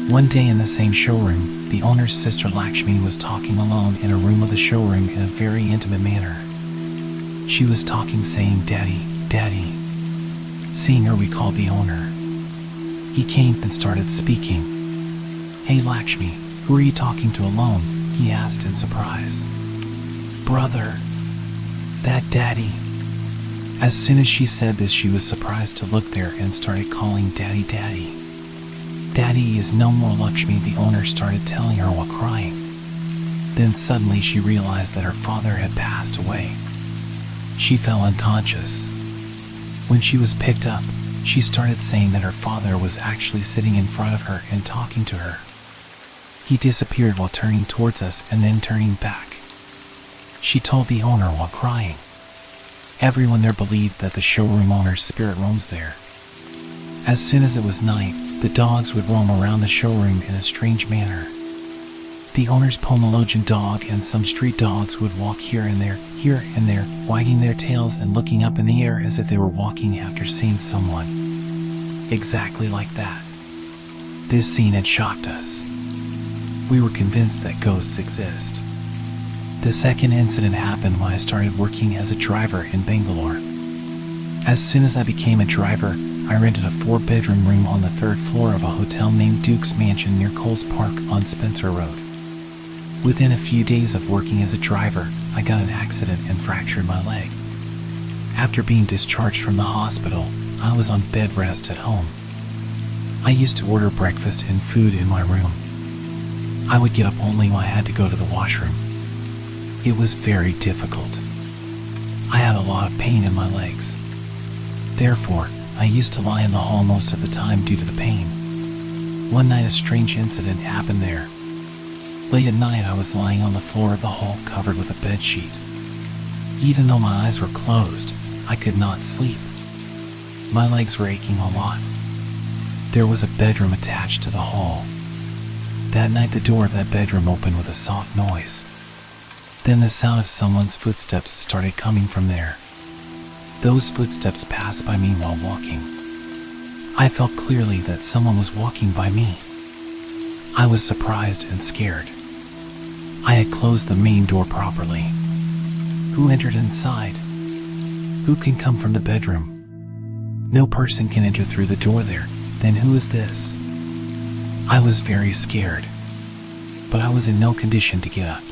S1: One day in the same showroom, the owner's sister Lakshmi was talking alone in a room of the showroom in a very intimate manner. She was talking, saying, "Daddy, Daddy." Seeing her, we called the owner. He came and started speaking. "Hey Lakshmi, who are you talking to alone?" he asked in surprise. "Brother, that Daddy." As soon as she said this, she was surprised to look there and started calling Daddy, Daddy. "Daddy is no more, Lakshmi," the owner started telling her while crying. Then suddenly she realized that her father had passed away. She fell unconscious. When she was picked up, she started saying that her father was actually sitting in front of her and talking to her. He disappeared while turning towards us and then turning back. She told the owner while crying. Everyone there believed that the showroom owner's spirit roams there. As soon as it was night, the dogs would roam around the showroom in a strange manner. The owner's Pomeranian dog and some street dogs would walk here and there, wagging their tails and looking up in the air as if they were walking after seeing someone. Exactly like that. This scene had shocked us. We were convinced that ghosts exist. The second incident happened when I started working as a driver in Bangalore. As soon as I became a driver, I rented a 4-bedroom room on the 3rd floor of a hotel named Duke's Mansion near Coles Park on Spencer Road. Within a few days of working as a driver, I got in an accident and fractured my leg. After being discharged from the hospital, I was on bed rest at home. I used to order breakfast and food in my room. I would get up only when I had to go to the washroom. It was very difficult. I had a lot of pain in my legs. Therefore, I used to lie in the hall most of the time due to the pain. One night a strange incident happened there. Late at night I was lying on the floor of the hall covered with a bed sheet. Even though my eyes were closed, I could not sleep. My legs were aching a lot. There was a bedroom attached to the hall. That night the door of that bedroom opened with a soft noise. Then the sound of someone's footsteps started coming from there. Those footsteps passed by me while walking. I felt clearly that someone was walking by me. I was surprised and scared. I had closed the main door properly. Who entered inside? Who can come from the bedroom? No person can enter through the door there. Then who is this? I was very scared, but I was in no condition to get up.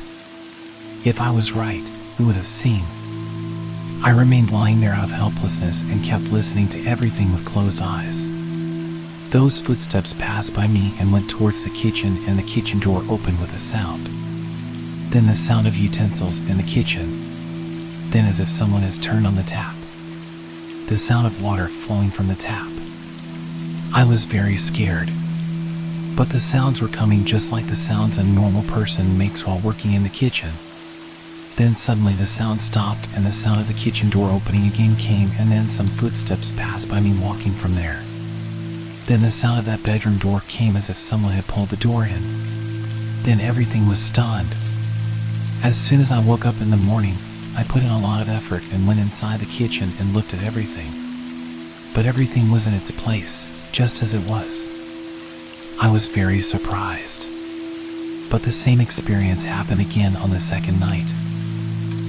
S1: If I was right, who would have seen? I remained lying there out of helplessness and kept listening to everything with closed eyes. Those footsteps passed by me and went towards the kitchen, and the kitchen door opened with a sound. Then the sound of utensils in the kitchen. Then as if someone has turned on the tap. The sound of water flowing from the tap. I was very scared. But the sounds were coming just like the sounds a normal person makes while working in the kitchen. Then suddenly the sound stopped and the sound of the kitchen door opening again came, and then some footsteps passed by me walking from there. Then the sound of that bedroom door came as if someone had pulled the door in. Then everything was stunned. As soon as I woke up in the morning, I put in a lot of effort and went inside the kitchen and looked at everything. But everything was in its place, just as it was. I was very surprised. But the same experience happened again on the second night.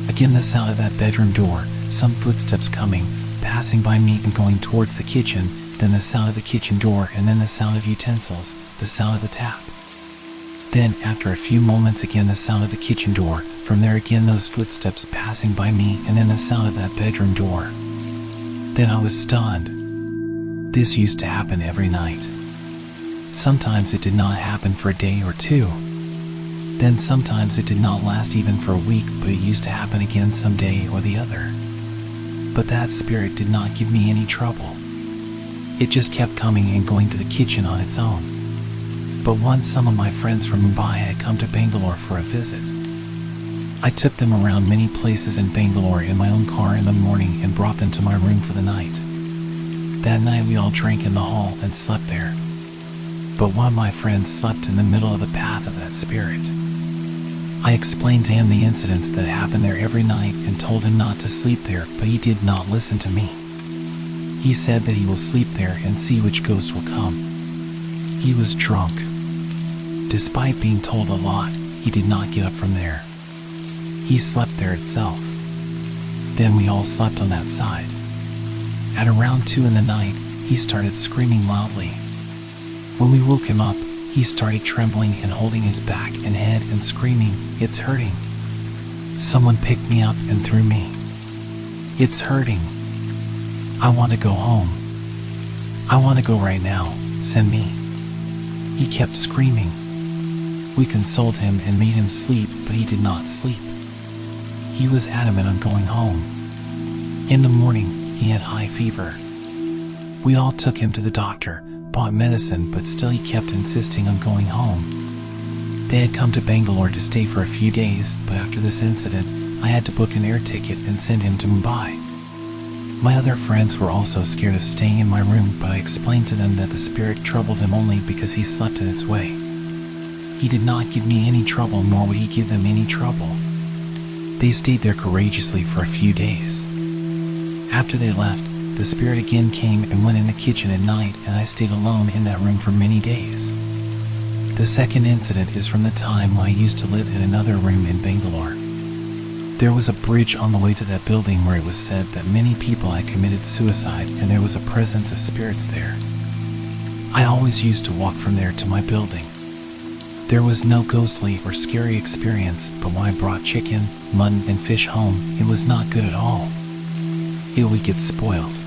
S1: Again the sound of that bedroom door, some footsteps coming, passing by me and going towards the kitchen, then the sound of the kitchen door, and then the sound of utensils, the sound of the tap. Then, after a few moments, again the sound of the kitchen door, from there again those footsteps passing by me, and then the sound of that bedroom door. Then I was stunned. This used to happen every night. Sometimes it did not happen for a day or two. Then sometimes it did not last even for a week, but it used to happen again some day or the other. But that spirit did not give me any trouble. It just kept coming and going to the kitchen on its own. But once some of my friends from Mumbai had come to Bangalore for a visit. I took them around many places in Bangalore in my own car in the morning and brought them to my room for the night. That night we all drank in the hall and slept there. But one of my friends slept in the middle of the path of that spirit. I explained to him the incidents that happened there every night and told him not to sleep there, but he did not listen to me. He said that he will sleep there and see which ghost will come. He was drunk. Despite being told a lot, he did not get up from there. He slept there itself. Then we all slept on that side. At around 2 in the night, he started screaming loudly. When we woke him up, he started trembling and holding his back and head and screaming, "It's hurting." Someone picked me up and threw me. "It's hurting. I want to go home. I want to go right now. Send me." He kept screaming. We consoled him and made him sleep, but he did not sleep. He was adamant on going home. In the morning, he had high fever. We all took him to the doctor, bought medicine, but still he kept insisting on going home. They had come to Bangalore to stay for a few days, but after this incident, I had to book an air ticket and send him to Mumbai. My other friends were also scared of staying in my room, but I explained to them that the spirit troubled them only because he slept in its way. He did not give me any trouble, nor would he give them any trouble. They stayed there courageously for a few days. After they left, the spirit again came and went in the kitchen at night, and I stayed alone in that room for many days. The second incident is from the time when I used to live in another room in Bangalore. There was a bridge on the way to that building where it was said that many people had committed suicide, and there was a presence of spirits there. I always used to walk from there to my building. There was no ghostly or scary experience, but when I brought chicken, mutton, and fish home, it was not good at all. It would get spoiled.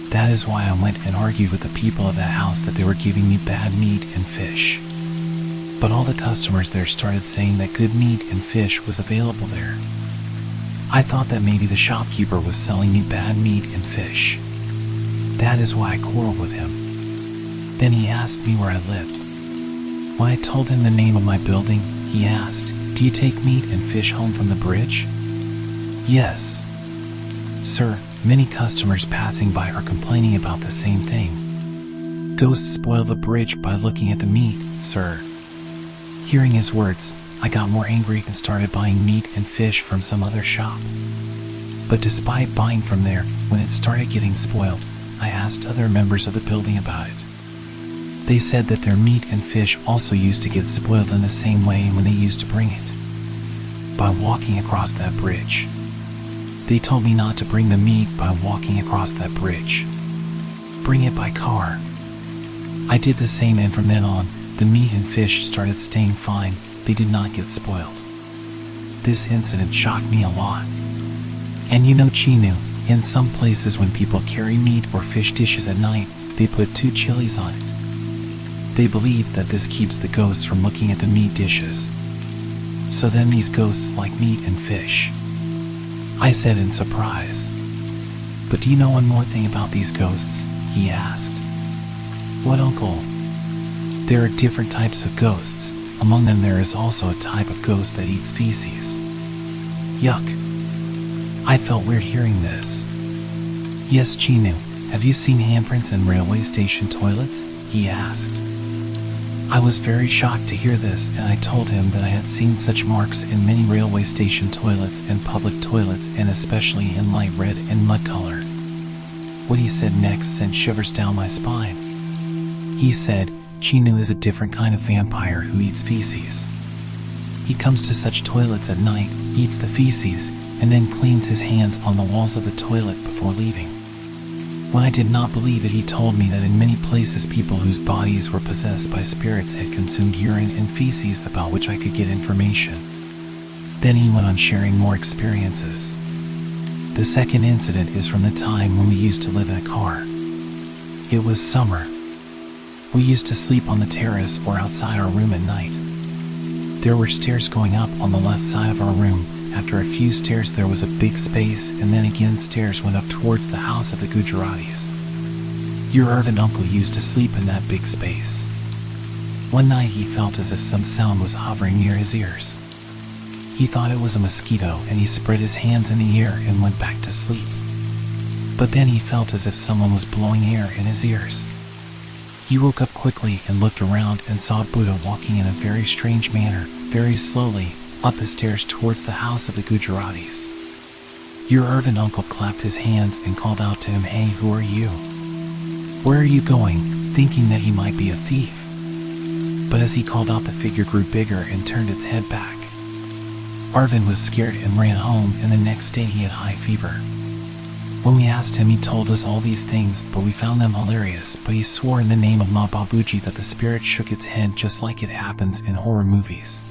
S1: That is why I went and argued with the people of that house that they were giving me bad meat and fish. But all the customers there started saying that good meat and fish was available there. I thought that maybe the shopkeeper was selling me bad meat and fish. That is why I quarreled with him. Then he asked me where I lived. When I told him the name of my building, he asked, "Do you take meat and fish home from the bridge?" "Yes, sir. Many customers passing by are complaining about the same thing. Ghosts spoil the bridge by looking at the meat, sir." Hearing his words, I got more angry and started buying meat and fish from some other shop. But despite buying from there, when it started getting spoiled, I asked other members of the building about it. They said that their meat and fish also used to get spoiled in the same way when they used to bring it. By walking across that bridge. They told me not to bring the meat by walking across that bridge. Bring it by car. I did the same, and from then on, the meat and fish started staying fine. They did not get spoiled. This incident shocked me a lot. And you know, Chinu, in some places when people carry meat or fish dishes at night, they put 2 chilies on it. They believe that this keeps the ghosts from looking at the meat dishes. So then these ghosts like meat and fish. I said in surprise. "But do you know one more thing about these ghosts?" he asked. "What, uncle?" "There are different types of ghosts. Among them there is also a type of ghost that eats feces." Yuck. I felt weird hearing this. "Yes, Chinu, "Have you seen handprints in railway station toilets?" he asked. I was very shocked to hear this, and I told him that I had seen such marks in many railway station toilets and public toilets, and especially in light red and mud color. What he said next sent shivers down my spine. He said, "Chinu is a different kind of vampire who eats feces. He comes to such toilets at night, eats the feces, and then cleans his hands on the walls of the toilet before leaving." When I did not believe it, he told me that in many places people whose bodies were possessed by spirits had consumed urine and feces, about which I could get information. Then he went on sharing more experiences. The second incident is from the time when we used to live in a car. It was summer. We used to sleep on the terrace or outside our room at night. There were stairs going up on the left side of our room. After a few stairs there was a big space, and then again stairs went up towards the house of the Gujaratis. Your Irvin uncle used to sleep in that big space. One night he felt as if some sound was hovering near his ears. He thought it was a mosquito, and he spread his hands in the air and went back to sleep. But then he felt as if someone was blowing air in his ears. He woke up quickly and looked around and saw Buddha walking in a very strange manner, very slowly, up the stairs towards the house of the Gujaratis. Your Irvin uncle clapped his hands and called out to him, "Hey, who are you? Where are you going?" thinking that he might be a thief. But as he called out, the figure grew bigger and turned its head back. Arvin was scared and ran home, and the next day he had high fever. When we asked him, he told us all these things, but we found them hilarious. But he swore in the name of Ma Babuji that the spirit shook its head just like it happens in horror movies.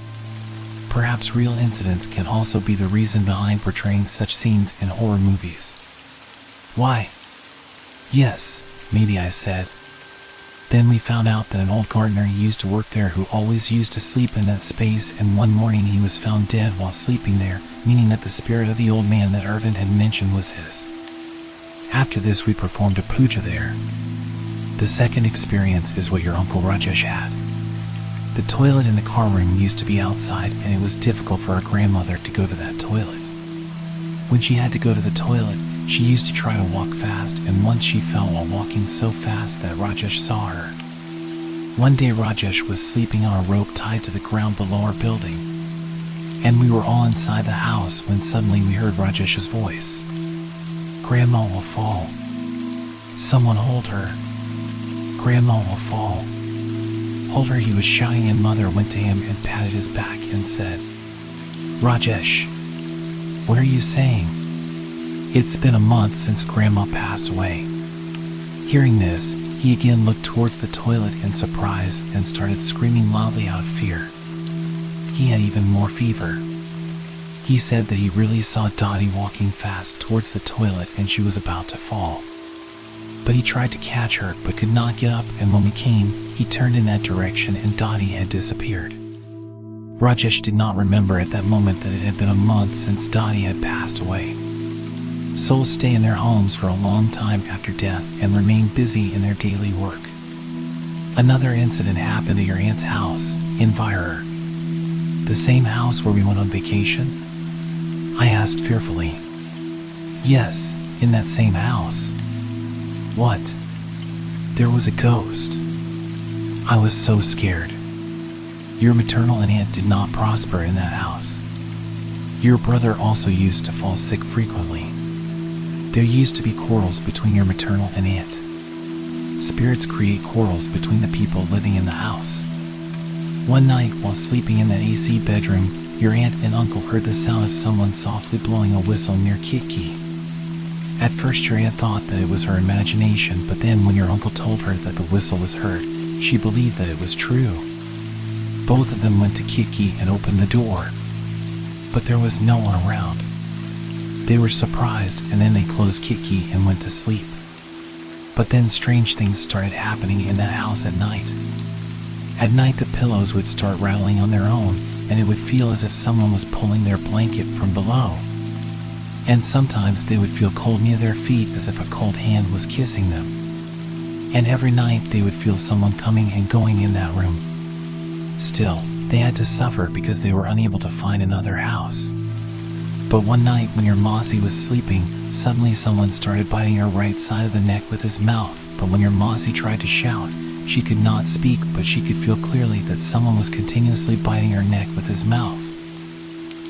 S1: Perhaps real incidents can also be the reason behind portraying such scenes in horror movies. Why? Yes, maybe, I said. Then we found out that an old gardener used to work there who always used to sleep in that space, and one morning he was found dead while sleeping there, meaning that the spirit of the old man that Irvin had mentioned was his. After this we performed a puja there. The second experience is what your Uncle Rajesh had. The toilet in the car room used to be outside, and it was difficult for our grandmother to go to that toilet. When she had to go to the toilet, she used to try to walk fast, and once she fell while walking so fast that Rajesh saw her. One day Rajesh was sleeping on a rope tied to the ground below our building, and we were all inside the house when suddenly we heard Rajesh's voice. "Grandma will fall. Someone hold her. Grandma will fall. Hold her," he was shouting, and Mother went to him and patted his back and said, "Rajesh, what are you saying? It's been a month since Grandma passed away." Hearing this, he again looked towards the toilet in surprise and started screaming loudly out of fear. He had even more fever. He said that he really saw Dottie walking fast towards the toilet and she was about to fall. But he tried to catch her but could not get up, and when we came, he turned in that direction and Dottie had disappeared. Rajesh did not remember at that moment that it had been a month since Dottie had passed away. Souls stay in their homes for a long time after death and remain busy in their daily work. Another incident happened at your aunt's house in Virar. The same house where we went on vacation? I asked fearfully. Yes, in that same house. What? There was a ghost. I was so scared. Your maternal aunt did not prosper in that house. Your brother also used to fall sick frequently. There used to be quarrels between your maternal and aunt. Spirits create quarrels between the people living in the house. One night, while sleeping in the AC bedroom, your aunt and uncle heard the sound of someone softly blowing a whistle near Kitki. At first your aunt thought that it was her imagination, but then when your uncle told her that the whistle was heard, she believed that it was true. Both of them went to Kitki and opened the door, but there was no one around. They were surprised, and then they closed Kitki and went to sleep. But then strange things started happening in that house at night. At night the pillows would start rattling on their own, and it would feel as if someone was pulling their blanket from below. And sometimes they would feel cold near their feet, as if a cold hand was kissing them. And every night they would feel someone coming and going in that room. Still, they had to suffer because they were unable to find another house. But one night when your Mossy was sleeping, suddenly someone started biting her right side of the neck with his mouth. But when your Mossy tried to shout, she could not speak, but she could feel clearly that someone was continuously biting her neck with his mouth.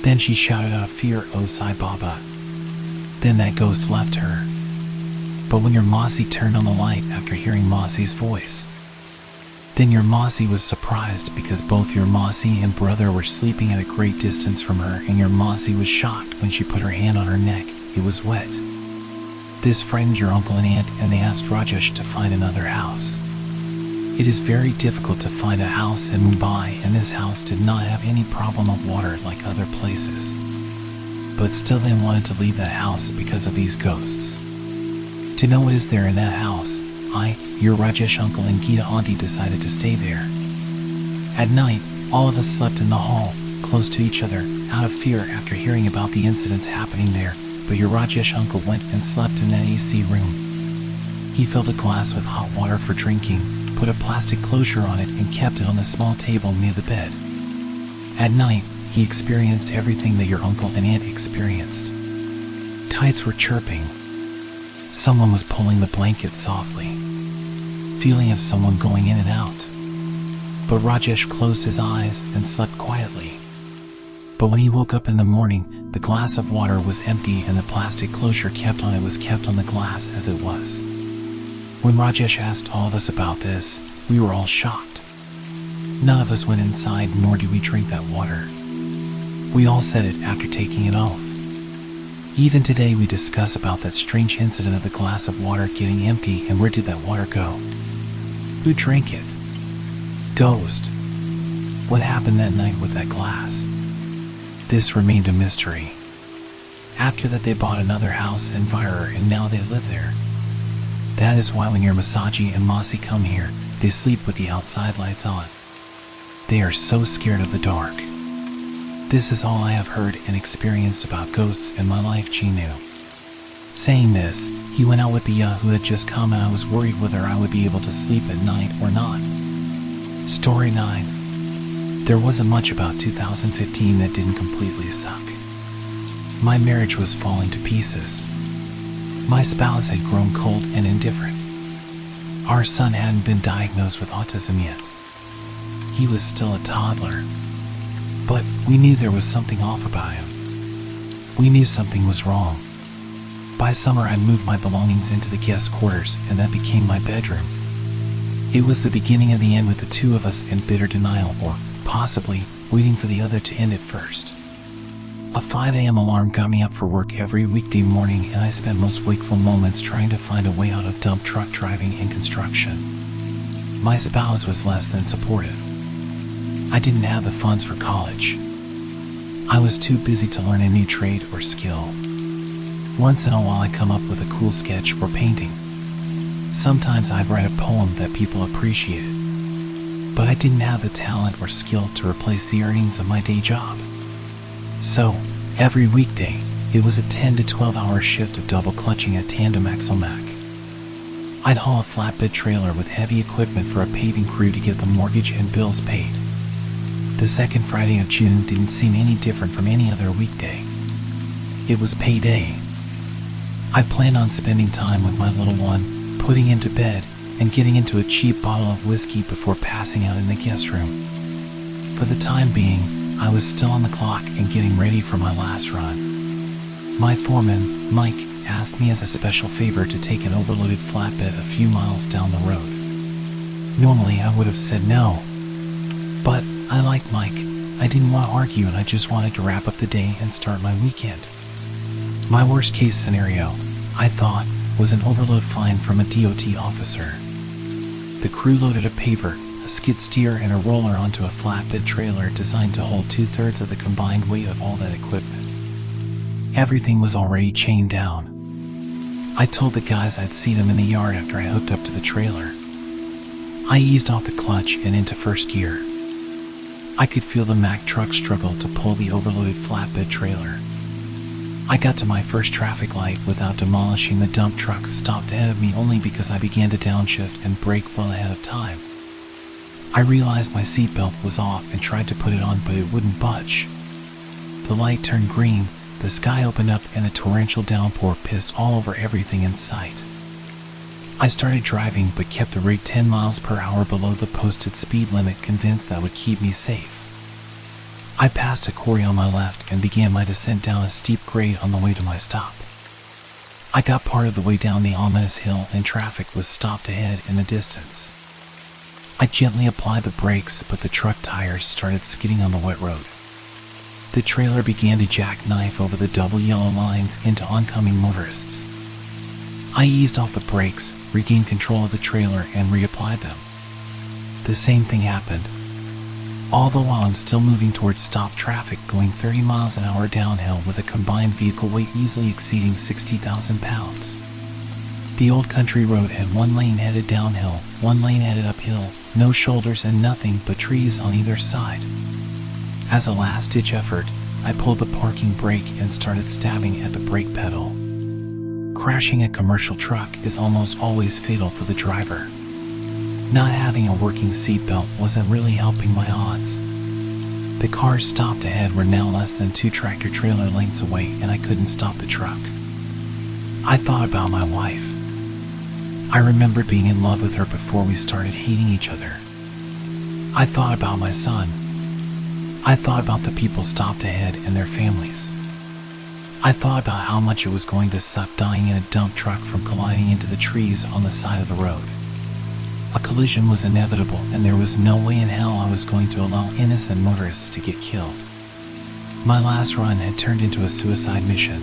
S1: Then she shouted out of fear, "Oh Sai Baba." Then that ghost left her. But when your Mossy turned on the light after hearing Mossy's voice, then your Mossy was surprised because both your Mossy and brother were sleeping at a great distance from her, and your Mossy was shocked when she put her hand on her neck. It was wet. This frightened your uncle and aunt, and they asked Rajesh to find another house. It is very difficult to find a house in Mumbai, and this house did not have any problem of water like other places. But still they wanted to leave that house because of these ghosts. To know what is there in that house, I, your Rajesh uncle and Geeta auntie decided to stay there. At night, all of us slept in the hall, close to each other, out of fear after hearing about the incidents happening there, but your Rajesh uncle went and slept in that AC room. He filled a glass with hot water for drinking, put a plastic closure on it, and kept it on the small table near the bed. At night, he experienced everything that your uncle and aunt experienced. Kites were chirping. Someone was pulling the blanket softly. Feeling of someone going in and out. But Rajesh closed his eyes and slept quietly. But when he woke up in the morning, the glass of water was empty and the plastic closure kept on it was kept on the glass as it was. When Rajesh asked all of us about this, we were all shocked. None of us went inside, nor did we drink that water. We all said it after taking an oath. Even today we discuss about that strange incident of the glass of water getting empty, and where did that water go? Who drank it? Ghost. What happened that night with that glass? This remained a mystery. After that they bought another house in Virar, and now they live there. That is why when your Masaji and Mossy come here, they sleep with the outside lights on. They are so scared of the dark. This is all I have heard and experienced about ghosts in my life, Chinu. Saying this, he went out with Bia, who had just come, and I was worried whether I would be able to sleep at night or not. Story 9. There wasn't much about 2015 that didn't completely suck. My marriage was falling to pieces. My spouse had grown cold and indifferent. Our son hadn't been diagnosed with autism yet. He was still a toddler. But we knew there was something off about him. We knew something was wrong. By summer I moved my belongings into the guest quarters, and that became my bedroom. It was the beginning of the end, with the two of us in bitter denial, or possibly waiting for the other to end it first. A 5 a.m. alarm got me up for work every weekday morning, and I spent most wakeful moments trying to find a way out of dump truck driving and construction. My spouse was less than supportive. I didn't have the funds for college. I was too busy to learn a new trade or skill. Once in a while I come up with a cool sketch or painting. Sometimes I'd write a poem that people appreciated. But I didn't have the talent or skill to replace the earnings of my day job. So, every weekday, it was a 10 to 12 hour shift of double clutching at Tandem Axle-Mac. I'd haul a flatbed trailer with heavy equipment for a paving crew to get the mortgage and bills paid. The second Friday of June didn't seem any different from any other weekday. It was payday. I planned on spending time with my little one, putting him to bed, and getting into a cheap bottle of whiskey before passing out in the guest room. For the time being, I was still on the clock and getting ready for my last run. My foreman, Mike, asked me as a special favor to take an overloaded flatbed a few miles down the road. Normally I would have said no, but I liked Mike. I didn't want to argue, and I just wanted to wrap up the day and start my weekend. My worst case scenario, I thought, was an overload fine from a DOT officer. The crew loaded a paver, a skid steer, and a roller onto a flatbed trailer designed to hold 2/3 of the combined weight of all that equipment. Everything was already chained down. I told the guys I'd see them in the yard after I hooked up to the trailer. I eased off the clutch and into first gear. I could feel the Mack truck struggle to pull the overloaded flatbed trailer. I got to my first traffic light without demolishing the dump truck, stopped ahead of me only because I began to downshift and brake well ahead of time. I realized my seatbelt was off and tried to put it on, but it wouldn't budge. The light turned green, the sky opened up and a torrential downpour pissed all over everything in sight. I started driving but kept the rig 10 miles per hour below the posted speed limit, convinced that would keep me safe. I passed a quarry on my left and began my descent down a steep grade on the way to my stop. I got part of the way down the ominous hill and traffic was stopped ahead in the distance. I gently applied the brakes, but the truck tires started skidding on the wet road. The trailer began to jackknife over the double yellow lines into oncoming motorists. I eased off the brakes, regained control of the trailer, and reapplied them. The same thing happened. All the while I'm still moving towards stopped traffic, going 30 miles an hour downhill with a combined vehicle weight easily exceeding 60,000 pounds. The old country road had one lane headed downhill, one lane headed uphill, no shoulders and nothing but trees on either side. As a last-ditch effort, I pulled the parking brake and started stabbing at the brake pedal. Crashing a commercial truck is almost always fatal for the driver. Not having a working seatbelt wasn't really helping my odds. The cars stopped ahead were now less than 2 tractor-trailer lengths away, and I couldn't stop the truck. I thought about my wife. I remembered being in love with her before we started hating each other. I thought about my son. I thought about the people stopped ahead and their families. I thought about how much it was going to suck dying in a dump truck from colliding into the trees on the side of the road. A collision was inevitable, and there was no way in hell I was going to allow innocent motorists to get killed. My last run had turned into a suicide mission.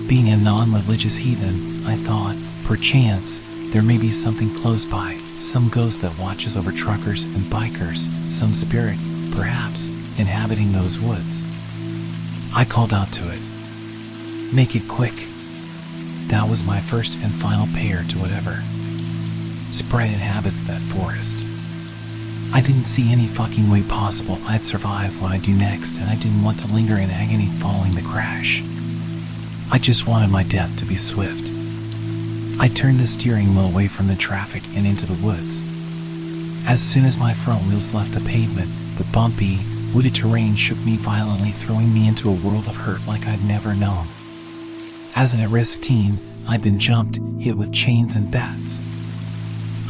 S1: Being a non-religious heathen, I thought, perchance, there may be something close by, some ghost that watches over truckers and bikers, some spirit, perhaps, inhabiting those woods. I called out to it. Make it quick. That was my first and final payer to whatever spread inhabits that forest. I didn't see any fucking way possible I'd survive what I do next, and I didn't want to linger in agony following the crash. I just wanted my death to be swift. I turned the steering wheel away from the traffic and into the woods. As soon as my front wheels left the pavement, the bumpy, wooded terrain shook me violently, throwing me into a world of hurt like I'd never known. As an at-risk teen, I'd been jumped, hit with chains and bats.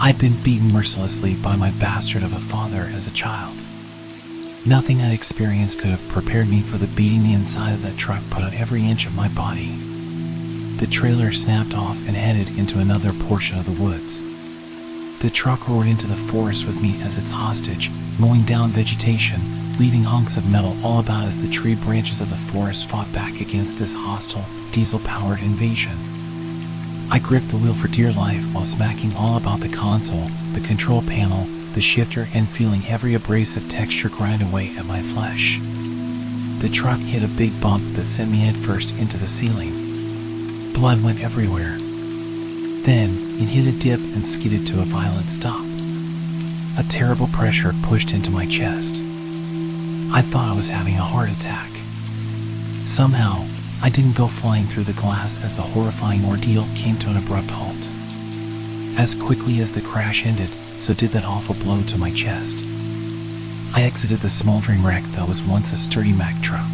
S1: I'd been beaten mercilessly by my bastard of a father as a child. Nothing I'd experienced could have prepared me for the beating the inside of that truck put on every inch of my body. The trailer snapped off and headed into another portion of the woods. The truck roared into the forest with me as its hostage, mowing down vegetation, leaving hunks of metal all about as the tree branches of the forest fought back against this hostile, diesel-powered invasion. I gripped the wheel for dear life while smacking all about the console, the control panel, the shifter, and feeling every abrasive texture grind away at my flesh. The truck hit a big bump that sent me headfirst into the ceiling. Blood went everywhere. Then, it hit a dip and skidded to a violent stop. A terrible pressure pushed into my chest. I thought I was having a heart attack. Somehow, I didn't go flying through the glass as the horrifying ordeal came to an abrupt halt. As quickly as the crash ended, so did that awful blow to my chest. I exited the smoldering wreck that was once a sturdy Mack truck.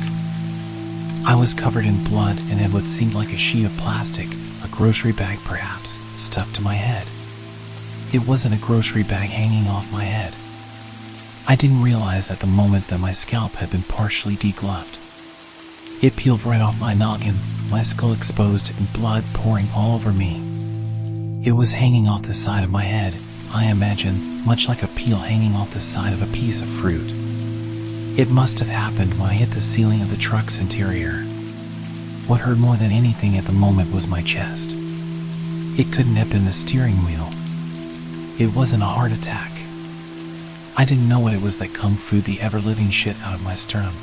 S1: I was covered in blood and had what seemed like a sheet of plastic, a grocery bag perhaps, stuffed to my head. It wasn't a grocery bag hanging off my head. I didn't realize at the moment that my scalp had been partially degloved. It peeled right off my noggin, my skull exposed and blood pouring all over me. It was hanging off the side of my head, I imagine, much like a peel hanging off the side of a piece of fruit. It must have happened when I hit the ceiling of the truck's interior. What hurt more than anything at the moment was my chest. It couldn't have been the steering wheel. It wasn't a heart attack. I didn't know what it was that kung fu'd the ever-living shit out of my sternum.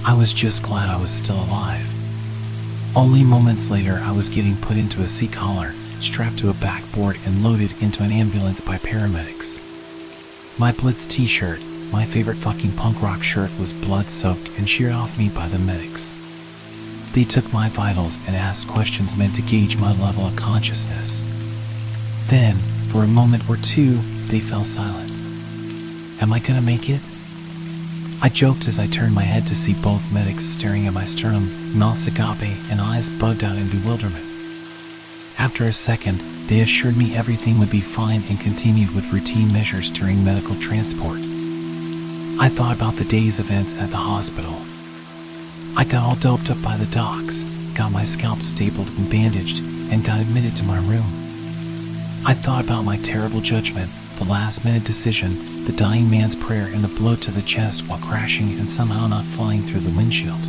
S1: I was just glad I was still alive. Only moments later, I was getting put into a seat collar, strapped to a backboard, and loaded into an ambulance by paramedics. My Blitz t-shirt, my favorite fucking punk rock shirt, was blood-soaked and sheared off me by the medics. They took my vitals and asked questions meant to gauge my level of consciousness. Then, for a moment or two, they fell silent. Am I gonna make it? I joked as I turned my head to see both medics staring at my sternum, mouths agape, and eyes bugged out in bewilderment. After a second, they assured me everything would be fine and continued with routine measures during medical transport. I thought about the day's events at the hospital. I got all doped up by the docs, got my scalp stapled and bandaged, and got admitted to my room. I thought about my terrible judgment, the last-minute decision, the dying man's prayer, and the blow to the chest while crashing and somehow not flying through the windshield.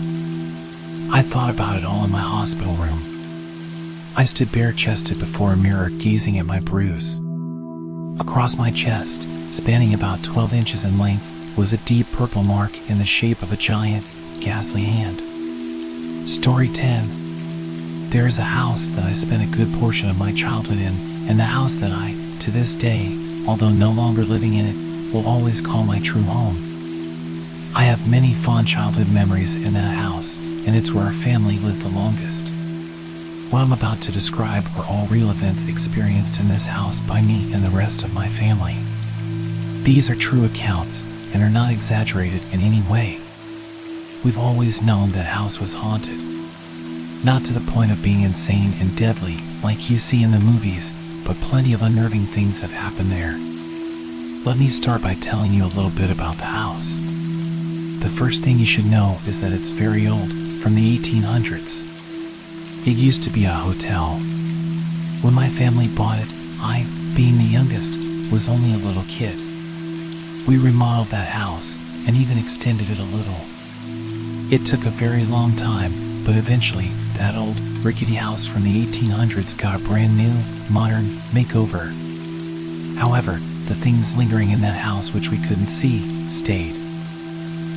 S1: I thought about it all in my hospital room. I stood bare-chested before a mirror gazing at my bruise. Across my chest, spanning about 12 inches in length, was a deep purple mark in the shape of a giant, ghastly hand. Story 10. There is a house that I spent a good portion of my childhood in, and the house that I, to this day, although no longer living in it, will always call my true home. I have many fond childhood memories in that house, and it's where our family lived the longest. What I'm about to describe are all real events experienced in this house by me and the rest of my family. These are true accounts and are not exaggerated in any way. We've always known that house was haunted. Not to the point of being insane and deadly like you see in the movies, but plenty of unnerving things have happened there. Let me start by telling you a little bit about the house. The first thing you should know is that it's very old, from the 1800s. It used to be a hotel. When my family bought it, I, being the youngest, was only a little kid. We remodeled that house and even extended it a little. It took a very long time, but eventually, that old, rickety house from the 1800s got a brand new, modern makeover. However, the things lingering in that house which we couldn't see, stayed.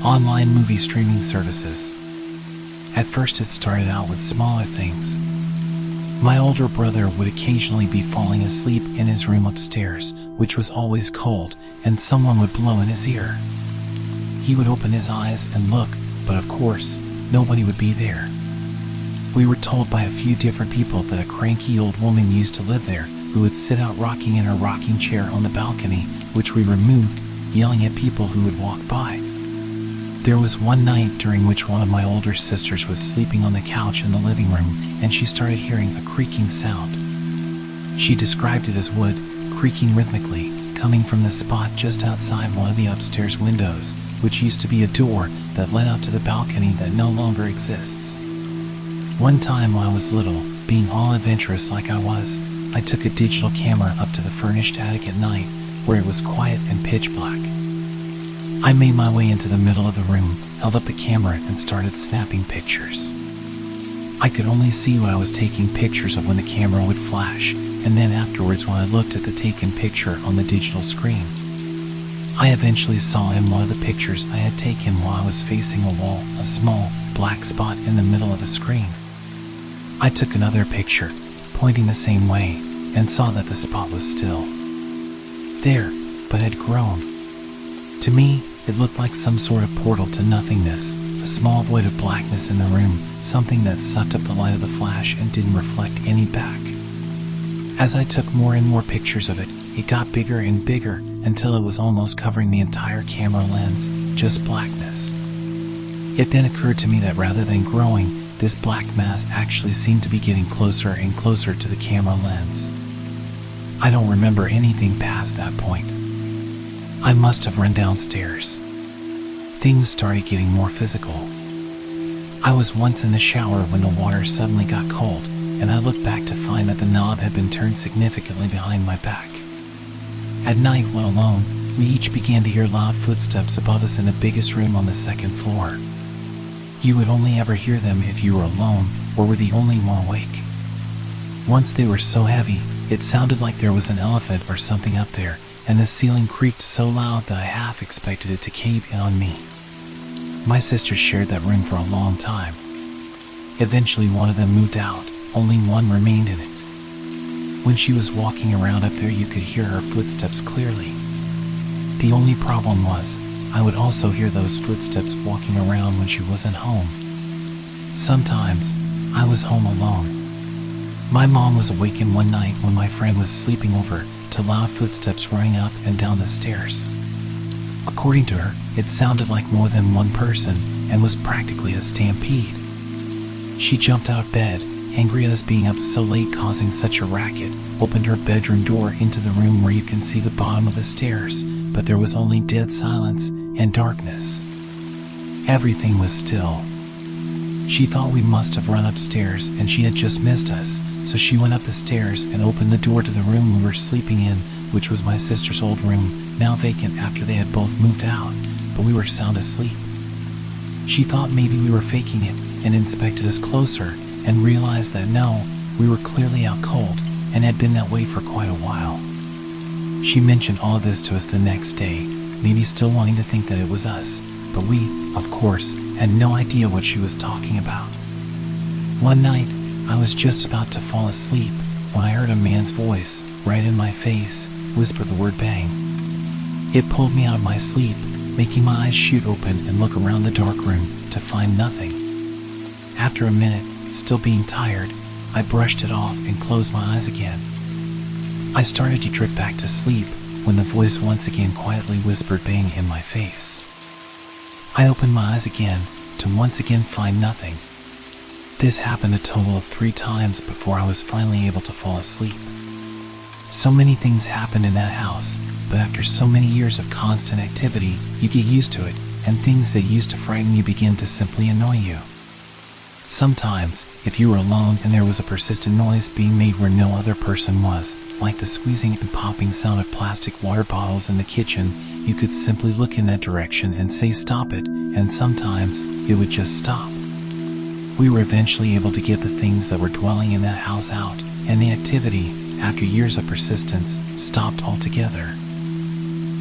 S1: Online movie streaming services. At first it started out with smaller things. My older brother would occasionally be falling asleep in his room upstairs, which was always cold, and someone would blow in his ear. He would open his eyes and look, but of course, nobody would be there. We were told by a few different people that a cranky old woman used to live there, who would sit out rocking in her rocking chair on the balcony, which we removed, yelling at people who would walk by. There was one night during which one of my older sisters was sleeping on the couch in the living room, and she started hearing a creaking sound. She described it as wood, creaking rhythmically, coming from the spot just outside one of the upstairs windows, which used to be a door that led out to the balcony that no longer exists. One time when I was little, being all adventurous like I was, I took a digital camera up to the furnished attic at night, where it was quiet and pitch black. I made my way into the middle of the room, held up the camera, and started snapping pictures. I could only see what I was taking pictures of when the camera would flash, and then afterwards when I looked at the taken picture on the digital screen. I eventually saw in one of the pictures I had taken while I was facing a wall, a small, black spot in the middle of the screen. I took another picture, pointing the same way, and saw that the spot was still there, but had grown. To me, it looked like some sort of portal to nothingness, a small void of blackness in the room, something that sucked up the light of the flash and didn't reflect any back. As I took more and more pictures of it, it got bigger and bigger, until it was almost covering the entire camera lens, just blackness. It then occurred to me that rather than growing, this black mass actually seemed to be getting closer and closer to the camera lens. I don't remember anything past that point. I must have run downstairs. Things started getting more physical. I was once in the shower when the water suddenly got cold, and I looked back to find that the knob had been turned significantly behind my back. At night, when alone, we each began to hear loud footsteps above us in the biggest room on the second floor. You would only ever hear them if you were alone or were the only one awake. Once they were so heavy, it sounded like there was an elephant or something up there, and the ceiling creaked so loud that I half expected it to cave in on me. My sisters shared that room for a long time. Eventually one of them moved out, only one remained in it. When she was walking around up there, you could hear her footsteps clearly. The only problem was, I would also hear those footsteps walking around when she wasn't home. Sometimes, I was home alone. My mom was awakened one night when my friend was sleeping over to loud footsteps running up and down the stairs. According to her, it sounded like more than one person and was practically a stampede. She jumped out of bed, angry at us being up so late causing such a racket, opened her bedroom door into the room where you can see the bottom of the stairs, but there was only dead silence and darkness. Everything was still. She thought we must have run upstairs and she had just missed us, so she went up the stairs and opened the door to the room we were sleeping in, which was my sister's old room, now vacant after they had both moved out, but we were sound asleep. She thought maybe we were faking it and inspected us closer and realized that no, we were clearly out cold and had been that way for quite a while. She mentioned all of this to us the next day, maybe still wanting to think that it was us, but we, of course, had no idea what she was talking about. One night, I was just about to fall asleep when I heard a man's voice, right in my face, whisper the word bang. It pulled me out of my sleep, making my eyes shoot open and look around the dark room to find nothing. After a minute, still being tired, I brushed it off and closed my eyes again. I started to drift back to sleep when the voice once again quietly whispered bang in my face. I opened my eyes again to once again find nothing. This happened a total of 3 times before I was finally able to fall asleep. So many things happened in that house, but after so many years of constant activity, you get used to it, and things that used to frighten you begin to simply annoy you. Sometimes, if you were alone and there was a persistent noise being made where no other person was, like the squeezing and popping sound of plastic water bottles in the kitchen, you could simply look in that direction and say stop it, and sometimes it would just stop. We were eventually able to get the things that were dwelling in that house out, and the activity, after years of persistence, stopped altogether.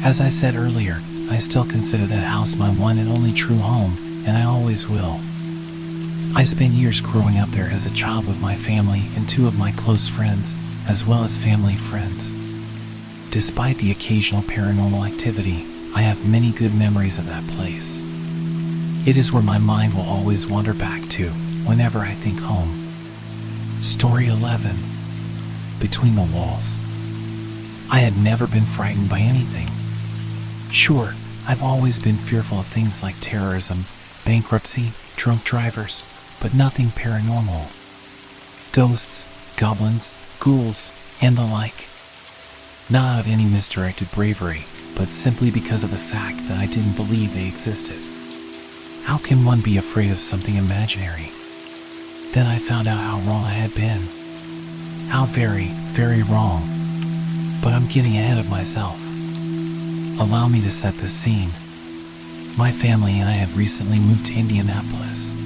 S1: As I said earlier, I still consider that house my one and only true home, and I always will. I spent years growing up there as a child with my family and 2 of my close friends, as well as family friends. Despite the occasional paranormal activity, I have many good memories of that place. It is where my mind will always wander back to whenever I think home. Story 11. Between the Walls. I had never been frightened by anything. Sure, I've always been fearful of things like terrorism, bankruptcy, drunk drivers, but nothing paranormal. Ghosts, goblins, ghouls, and the like. Not out of any misdirected bravery, but simply because of the fact that I didn't believe they existed. How can one be afraid of something imaginary? Then I found out how wrong I had been. How very, very wrong. But I'm getting ahead of myself. Allow me to set the scene. My family and I have recently moved to Indianapolis.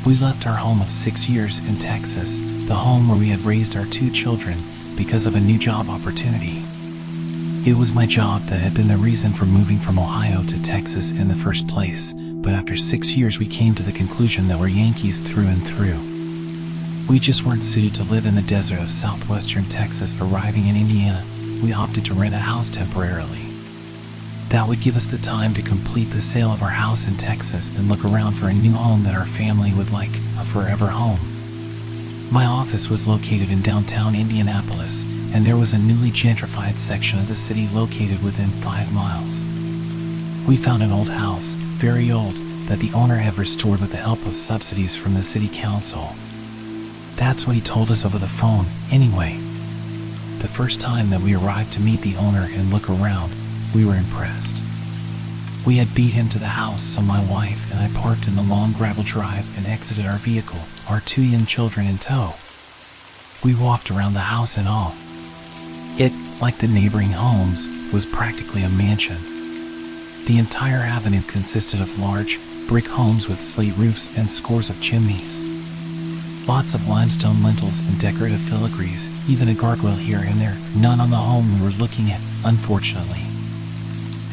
S1: We left our home of 6 years in Texas, the home where we had raised our 2 children, because of a new job opportunity. It was my job that had been the reason for moving from Ohio to Texas in the first place, but after 6 years we came to the conclusion that we're Yankees through and through. We just weren't suited to live in the desert of southwestern Texas. Arriving in Indiana, we opted to rent a house temporarily. That would give us the time to complete the sale of our house in Texas and look around for a new home that our family would like a forever home. My office was located in downtown Indianapolis, and there was a newly gentrified section of the city located within 5 miles. We found an old house, very old, that the owner had restored with the help of subsidies from the city council. That's what he told us over the phone, anyway. The first time that we arrived to meet the owner and look around, we were impressed. We had beat him to the house, so my wife and I parked in the long gravel drive and exited our vehicle, our 2 young children in tow. We walked around the house in awe. It, like the neighboring homes, was practically a mansion. The entire avenue consisted of large, brick homes with slate roofs and scores of chimneys. Lots of limestone lintels and decorative filigrees, even a gargoyle here and there, none on the home we were looking at, unfortunately.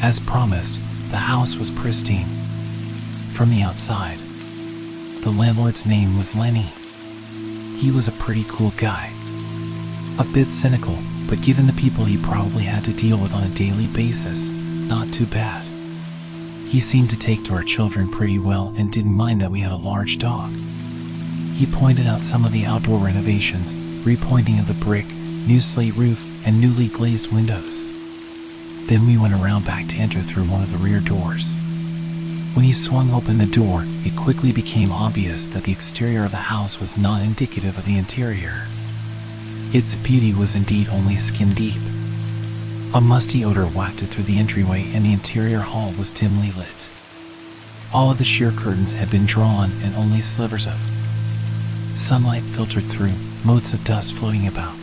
S1: As promised, the house was pristine. From the outside, the landlord's name was Lenny. He was a pretty cool guy. A bit cynical, but given the people he probably had to deal with on a daily basis, not too bad. He seemed to take to our children pretty well and didn't mind that we had a large dog. He pointed out some of the outdoor renovations, repointing of the brick, new slate roof, and newly glazed windows. Then we went around back to enter through one of the rear doors. When he swung open the door, it quickly became obvious that the exterior of the house was not indicative of the interior. Its beauty was indeed only skin deep. A musty odor wafted through the entryway, and the interior hall was dimly lit. All of the sheer curtains had been drawn, and only slivers of sunlight filtered through, motes of dust floating about.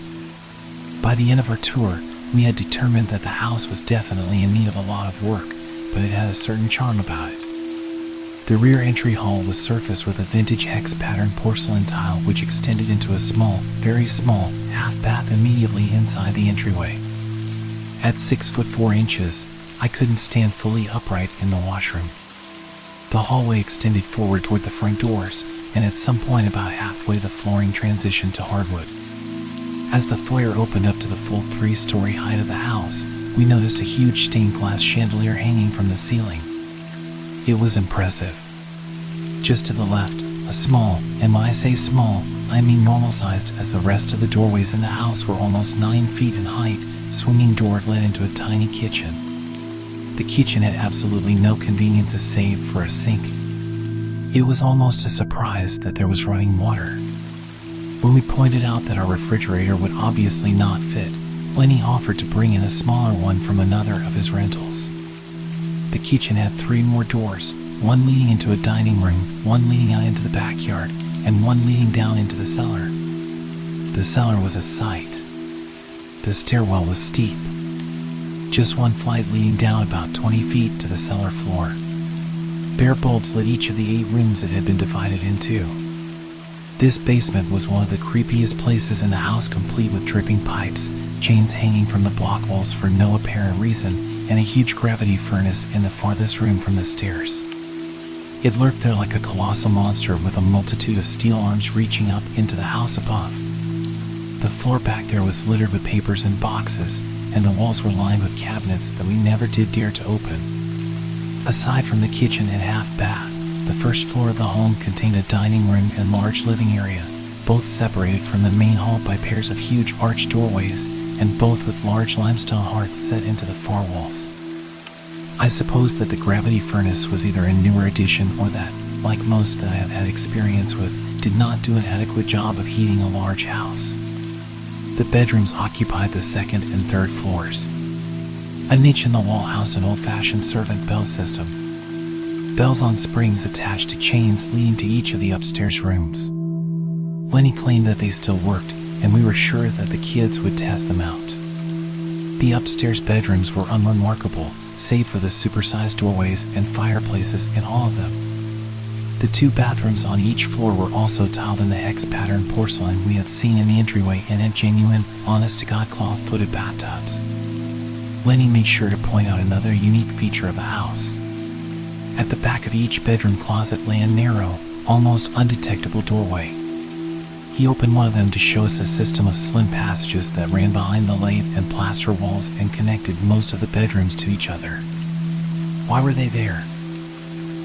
S1: By the end of our tour, we had determined that the house was definitely in need of a lot of work, but it had a certain charm about it. The rear entry hall was surfaced with a vintage hex-pattern porcelain tile which extended into a small, very small, half-bath immediately inside the entryway. At 6'4", I couldn't stand fully upright in the washroom. The hallway extended forward toward the front doors, and at some point about halfway the flooring transitioned to hardwood. As the foyer opened up to the full 3-story height of the house, we noticed a huge stained glass chandelier hanging from the ceiling. It was impressive. Just to the left, a small, and when I say small, I mean normal-sized, as the rest of the doorways in the house were almost 9 feet in height, swinging door led into a tiny kitchen. The kitchen had absolutely no conveniences save for a sink. It was almost a surprise that there was running water. When we pointed out that our refrigerator would obviously not fit, Lenny offered to bring in a smaller one from another of his rentals. The kitchen had 3 more doors, one leading into a dining room, one leading out into the backyard, and one leading down into the cellar. The cellar was a sight. The stairwell was steep. Just one flight leading down about 20 feet to the cellar floor. Bare bolts lit each of the 8 rooms it had been divided into. This basement was one of the creepiest places in the house, complete with dripping pipes, chains hanging from the block walls for no apparent reason, and a huge gravity furnace in the farthest room from the stairs. It lurked there like a colossal monster with a multitude of steel arms reaching up into the house above. The floor back there was littered with papers and boxes, and the walls were lined with cabinets that we never did dare to open. Aside from the kitchen and half bath, the first floor of the home contained a dining room and large living area, both separated from the main hall by pairs of huge arched doorways, and both with large limestone hearths set into the far walls. I suppose that the gravity furnace was either a newer addition or that, like most that I have had experience with, did not do an adequate job of heating a large house. The bedrooms occupied the 2nd and 3rd floors. A niche in the wall housed an old-fashioned servant bell system. Bells on springs attached to chains leading to each of the upstairs rooms. Lenny claimed that they still worked, and we were sure that the kids would test them out. The upstairs bedrooms were unremarkable, save for the supersized doorways and fireplaces in all of them. The 2 bathrooms on each floor were also tiled in the hex-pattern porcelain we had seen in the entryway, and had genuine, honest-to-God cloth-footed bathtubs. Lenny made sure to point out another unique feature of the house. At the back of each bedroom closet lay a narrow, almost undetectable doorway. He opened one of them to show us a system of slim passages that ran behind the lath and plaster walls and connected most of the bedrooms to each other. Why were they there?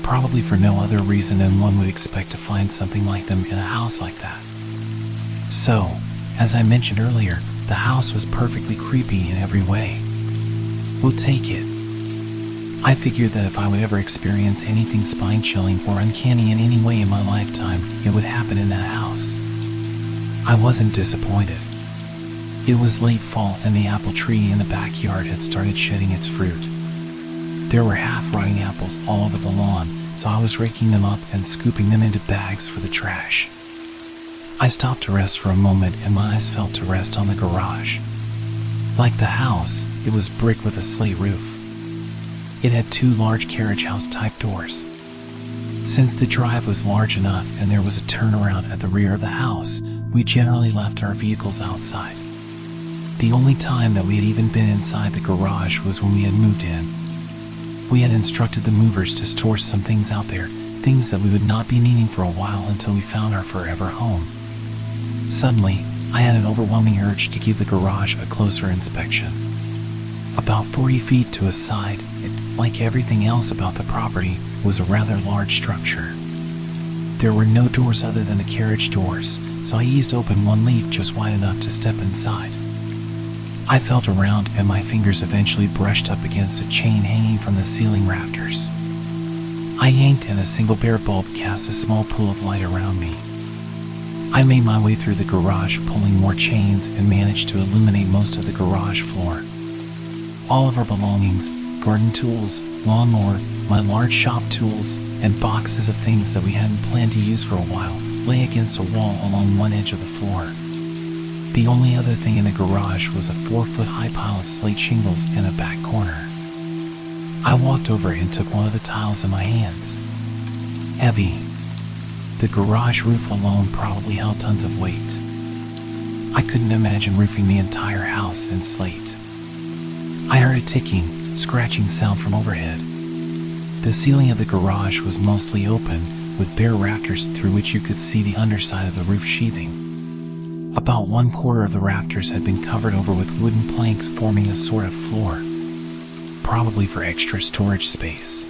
S1: Probably for no other reason than one would expect to find something like them in a house like that. So, as I mentioned earlier, the house was perfectly creepy in every way. We'll take it. I figured that if I would ever experience anything spine-chilling or uncanny in any way in my lifetime, it would happen in that house. I wasn't disappointed. It was late fall, and the apple tree in the backyard had started shedding its fruit. There were half-rotting apples all over the lawn, so I was raking them up and scooping them into bags for the trash. I stopped to rest for a moment, and my eyes fell to rest on the garage. Like the house, it was brick with a slate roof. It had 2 large carriage house-type doors. Since the drive was large enough and there was a turnaround at the rear of the house, we generally left our vehicles outside. The only time that we had even been inside the garage was when we had moved in. We had instructed the movers to store some things out there, things that we would not be needing for a while until we found our forever home. Suddenly, I had an overwhelming urge to give the garage a closer inspection. About 40 feet to a side, it, like everything else about the property, was a rather large structure. There were no doors other than the carriage doors, so I eased open one leaf just wide enough to step inside. I felt around and my fingers eventually brushed up against a chain hanging from the ceiling rafters. I yanked and a single bare bulb cast a small pool of light around me. I made my way through the garage, pulling more chains, and managed to illuminate most of the garage floor. All of our belongings, garden tools, lawnmower, my large shop tools, and boxes of things that we hadn't planned to use for a while lay against a wall along one edge of the floor. The only other thing in the garage was a 4-foot-high pile of slate shingles in a back corner. I walked over and took one of the tiles in my hands. Heavy. The garage roof alone probably held tons of weight. I couldn't imagine roofing the entire house in slate. I heard a ticking, scratching sound from overhead. The ceiling of the garage was mostly open, with bare rafters through which you could see the underside of the roof sheathing. About 1/4 of the rafters had been covered over with wooden planks forming a sort of floor, probably for extra storage space.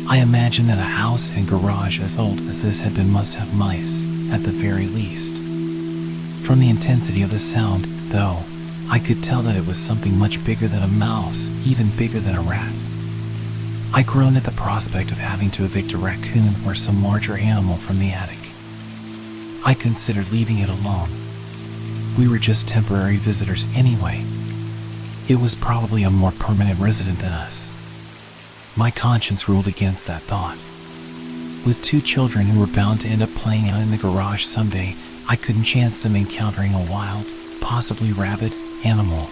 S1: I imagine that a house and garage as old as this had been must have mice, at the very least. From the intensity of the sound, though, I could tell that it was something much bigger than a mouse, even bigger than a rat. I groaned at the prospect of having to evict a raccoon or some larger animal from the attic. I considered leaving it alone. We were just temporary visitors anyway. It was probably a more permanent resident than us. My conscience ruled against that thought. With 2 children who were bound to end up playing out in the garage someday, I couldn't chance them encountering a wild, possibly rabid, animal.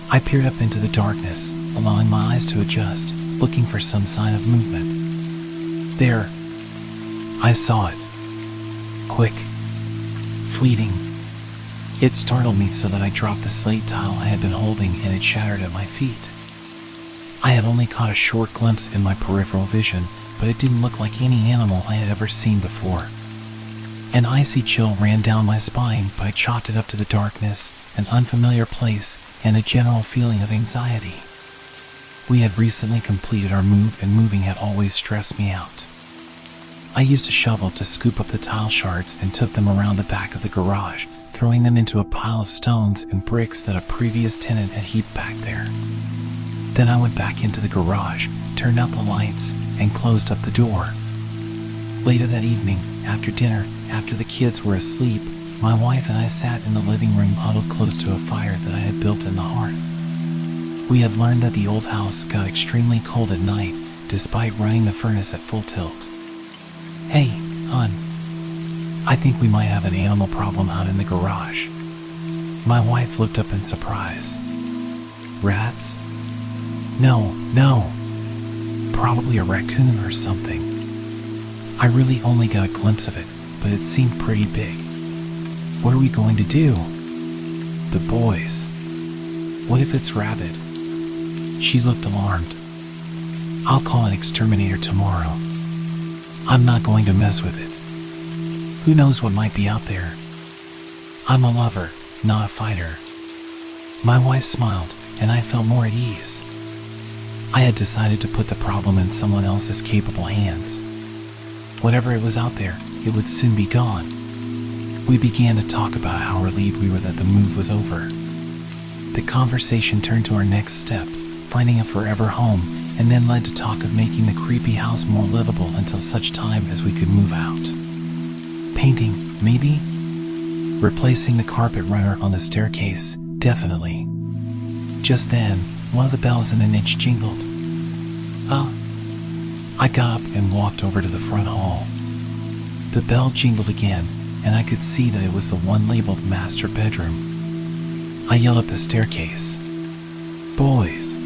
S1: I peered up into the darkness, allowing my eyes to adjust, looking for some sign of movement. There. I saw it. Quick. Fleeting. It startled me so that I dropped the slate tile I had been holding and it shattered at my feet. I had only caught a short glimpse in my peripheral vision, but it didn't look like any animal I had ever seen before. An icy chill ran down my spine, but I chalked it up to the darkness, an unfamiliar place, and a general feeling of anxiety. We had recently completed our move, and moving had always stressed me out. I used a shovel to scoop up the tile shards and took them around the back of the garage, throwing them into a pile of stones and bricks that a previous tenant had heaped back there. Then I went back into the garage, turned out the lights, and closed up the door. Later that evening, after dinner, after the kids were asleep, my wife and I sat in the living room huddled close to a fire that I had built in the hearth. We had learned that the old house got extremely cold at night, despite running the furnace at full tilt. Hey, hon. I think we might have an animal problem out in the garage. My wife looked up in surprise. Rats? No. Probably a raccoon or something. I really only got a glimpse of it, but it seemed pretty big. What are we going to do? The boys. What if it's rabid? She looked alarmed. I'll call an exterminator tomorrow. I'm not going to mess with it. Who knows what might be out there? I'm a lover, not a fighter. My wife smiled, and I felt more at ease. I had decided to put the problem in someone else's capable hands. Whatever it was out there, it would soon be gone. We began to talk about how relieved we were that the move was over. The conversation turned to our next step, finding a forever home, and then led to talk of making the creepy house more livable until such time as we could move out. Painting, maybe? Replacing the carpet runner on the staircase, definitely. Just then, one of the bells in the niche jingled. I got up and walked over to the front hall. The bell jingled again, and I could see that it was the one labeled master bedroom. I yelled up the staircase. Boys,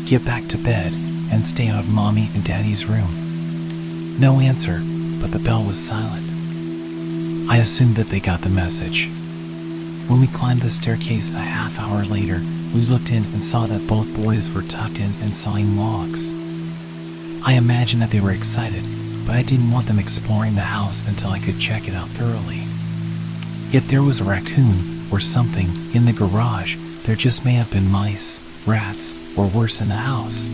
S1: get back to bed and stay out of Mommy and Daddy's room. No answer, but the bell was silent. I assumed that they got the message. When we climbed the staircase a half hour later, we looked in and saw that both boys were tucked in and sawing logs. I imagined that they were excited, but I didn't want them exploring the house until I could check it out thoroughly. If there was a raccoon or something in the garage, there just may have been mice, rats, or worse in the house.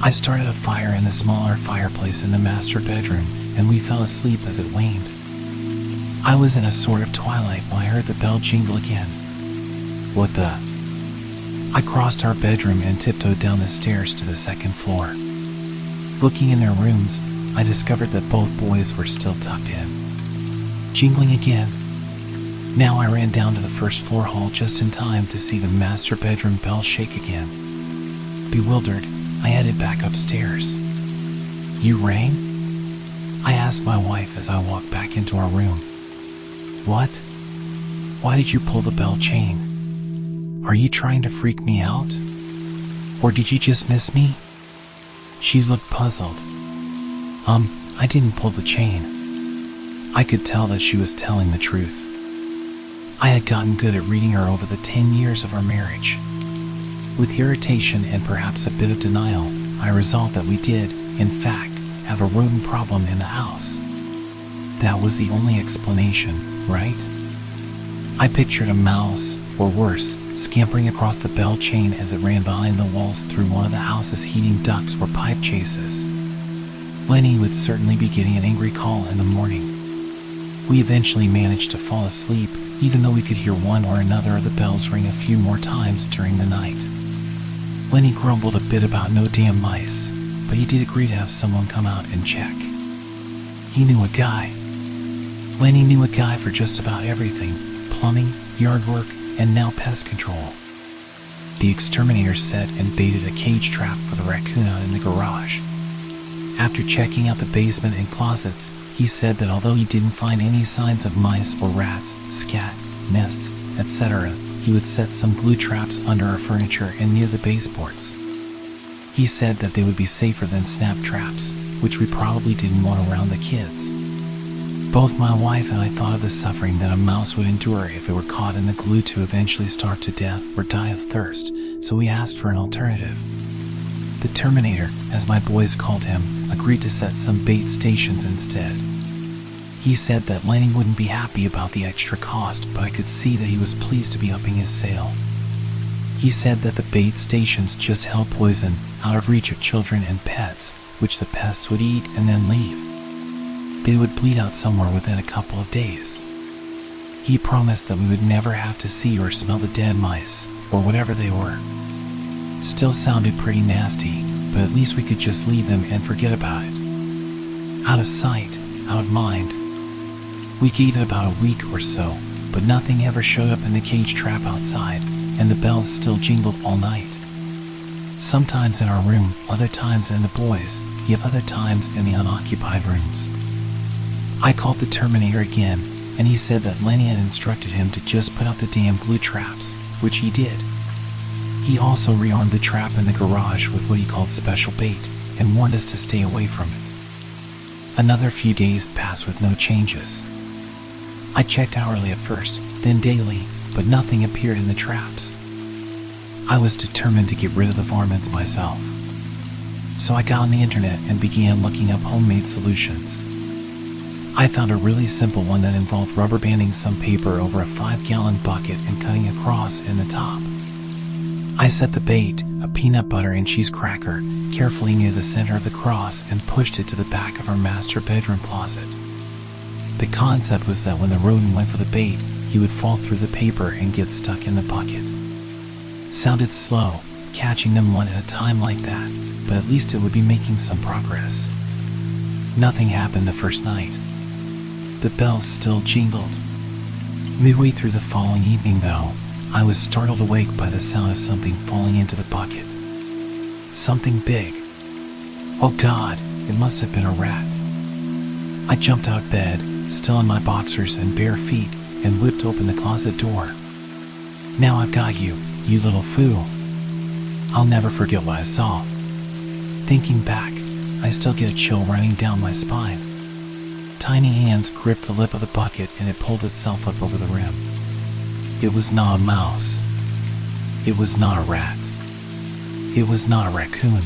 S1: I started a fire in the smaller fireplace in the master bedroom, and we fell asleep as it waned. I was in a sort of twilight when I heard the bell jingle again. What the? I crossed our bedroom and tiptoed down the stairs to the second floor. Looking in their rooms, I discovered that both boys were still tucked in. Jingling again. Now I ran down to the first floor hall just in time to see the master bedroom bell shake again. Bewildered, I headed back upstairs. You rang? I asked my wife as I walked back into our room. What? Why did you pull the bell chain? Are you trying to freak me out? Or did you just miss me? She looked puzzled. I didn't pull the chain. I could tell that she was telling the truth. I had gotten good at reading her over the 10 years of our marriage. With irritation and perhaps a bit of denial, I resolved that we did, in fact, have a rodent problem in the house. That was the only explanation, right? I pictured a mouse, or worse, scampering across the bell chain as it ran behind the walls through one of the house's heating ducts or pipe chases. Lenny would certainly be getting an angry call in the morning. We eventually managed to fall asleep, even though we could hear one or another of the bells ring a few more times during the night. Lenny grumbled a bit about no damn mice, but he did agree to have someone come out and check. He knew a guy. Lenny knew a guy for just about everything: plumbing, yard work, and now pest control. The exterminator set and baited a cage trap for the raccoon out in the garage. After checking out the basement and closets, he said that although he didn't find any signs of mice or rats, scat, nests, etc., he would set some glue traps under our furniture and near the baseboards. He said that they would be safer than snap traps, which we probably didn't want around the kids. Both my wife and I thought of the suffering that a mouse would endure if it were caught in the glue to eventually starve to death or die of thirst, so we asked for an alternative. The Terminator, as my boys called him, agreed to set some bait stations instead. He said that Lenny wouldn't be happy about the extra cost, but I could see that he was pleased to be upping his sale. He said that the bait stations just held poison out of reach of children and pets, which the pests would eat and then leave. They would bleed out somewhere within a couple of days. He promised that we would never have to see or smell the dead mice, or whatever they were. Still sounded pretty nasty, but at least we could just leave them and forget about it. Out of sight, out of mind. We gave it about a week or so, but nothing ever showed up in the cage trap outside, and the bells still jingled all night. Sometimes in our room, other times in the boys', yet other times in the unoccupied rooms. I called the Terminator again, and he said that Lenny had instructed him to just put out the damn glue traps, which he did. He also rearmed the trap in the garage with what he called special bait, and warned us to stay away from it. Another few days passed with no changes. I checked hourly at first, then daily, but nothing appeared in the traps. I was determined to get rid of the varmints myself. So I got on the internet and began looking up homemade solutions. I found a really simple one that involved rubber banding some paper over a 5-gallon bucket and cutting a cross in the top. I set the bait, a peanut butter and cheese cracker, carefully near the center of the cross and pushed it to the back of our master bedroom closet. The concept was that when the rodent went for the bait, he would fall through the paper and get stuck in the bucket. Sounded slow, catching them one at a time like that, but at least it would be making some progress. Nothing happened the first night. The bells still jingled. Midway through the following evening, though, I was startled awake by the sound of something falling into the bucket. Something big. Oh God, it must have been a rat. I jumped out of bed, still in my boxers and bare feet, and whipped open the closet door. Now I've got you, you little fool. I'll never forget what I saw. Thinking back, I still get a chill running down my spine. Tiny hands gripped the lip of the bucket and it pulled itself up over the rim. It was not a mouse. It was not a rat. It was not a raccoon.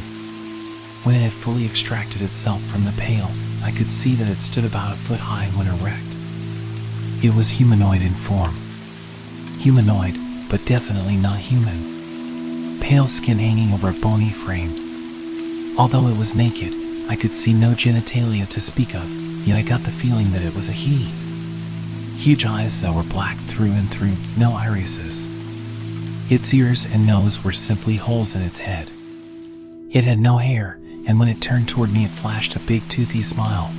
S1: When it had fully extracted itself from the pail, I could see that it stood about a foot high when erect. It was humanoid in form. Humanoid, but definitely not human. Pale skin hanging over a bony frame. Although it was naked, I could see no genitalia to speak of, yet I got the feeling that it was a he. Huge eyes that were black through and through, no irises. Its ears and nose were simply holes in its head. It had no hair, and when it turned toward me it flashed a big toothy smile.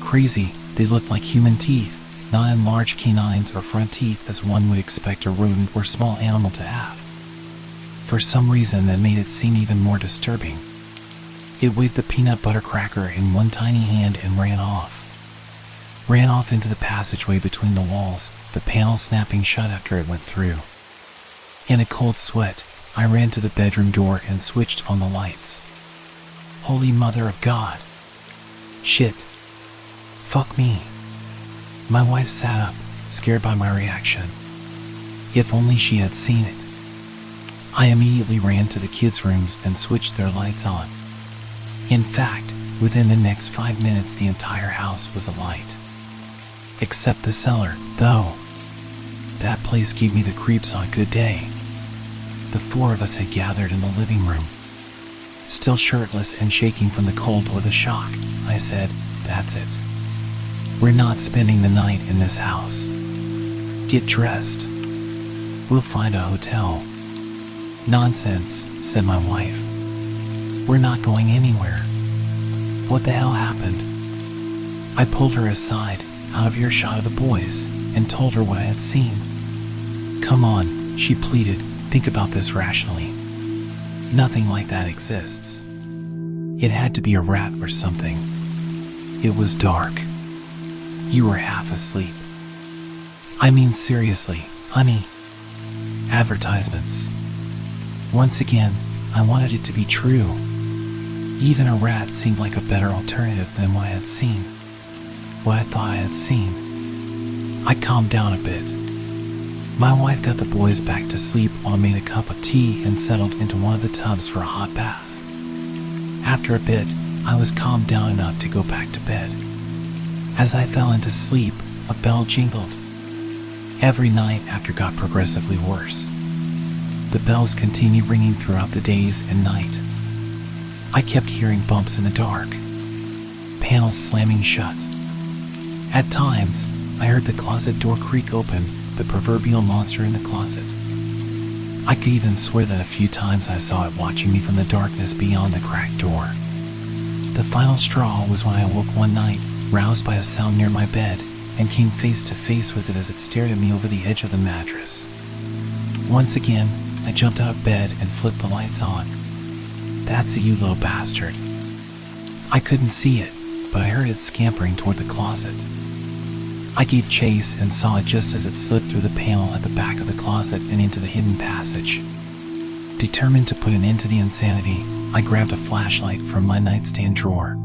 S1: Crazy, they looked like human teeth, not enlarged canines or front teeth as one would expect a rodent or small animal to have. For some reason that made it seem even more disturbing. It waved the peanut butter cracker in one tiny hand and ran off. Ran off into the passageway between the walls, the panel snapping shut after it went through. In a cold sweat, I ran to the bedroom door and switched on the lights. Holy Mother of God! Shit! Fuck me! My wife sat up, scared by my reaction. If only she had seen it. I immediately ran to the kids' rooms and switched their lights on. In fact, within the next 5 minutes the entire house was alight. Except the cellar, though. That place gave me the creeps on a good day. The 4 of us had gathered in the living room. Still shirtless and shaking from the cold or the shock, I said, "That's it. We're not spending the night in this house. Get dressed. We'll find a hotel." "Nonsense," said my wife. "We're not going anywhere." "What the hell happened?" I pulled her aside, out of earshot of the boys, and told her what I had seen. "Come on," she pleaded, "think about this rationally. Nothing like that exists. It had to be a rat or something. It was dark. You were half asleep. I mean seriously, honey. Advertisements. Once again, I wanted it to be true. Even a rat seemed like a better alternative than what I had seen. What I thought I had seen. I calmed down a bit. My wife got the boys back to sleep while I made a cup of tea and settled into one of the tubs for a hot bath. After a bit, I was calmed down enough to go back to bed. As I fell into sleep, a bell jingled. Every night after got progressively worse. The bells continued ringing throughout the days and night. I kept hearing bumps in the dark. Panels slamming shut. At times, I heard the closet door creak open, the proverbial monster in the closet. I could even swear that a few times I saw it watching me from the darkness beyond the cracked door. The final straw was when I awoke one night, roused by a sound near my bed, and came face to face with it as it stared at me over the edge of the mattress. Once again, I jumped out of bed and flipped the lights on. "That's it, you little bastard." I couldn't see it, but I heard it scampering toward the closet. I gave chase and saw it just as it slipped through the panel at the back of the closet and into the hidden passage. Determined to put an end to the insanity, I grabbed a flashlight from my nightstand drawer.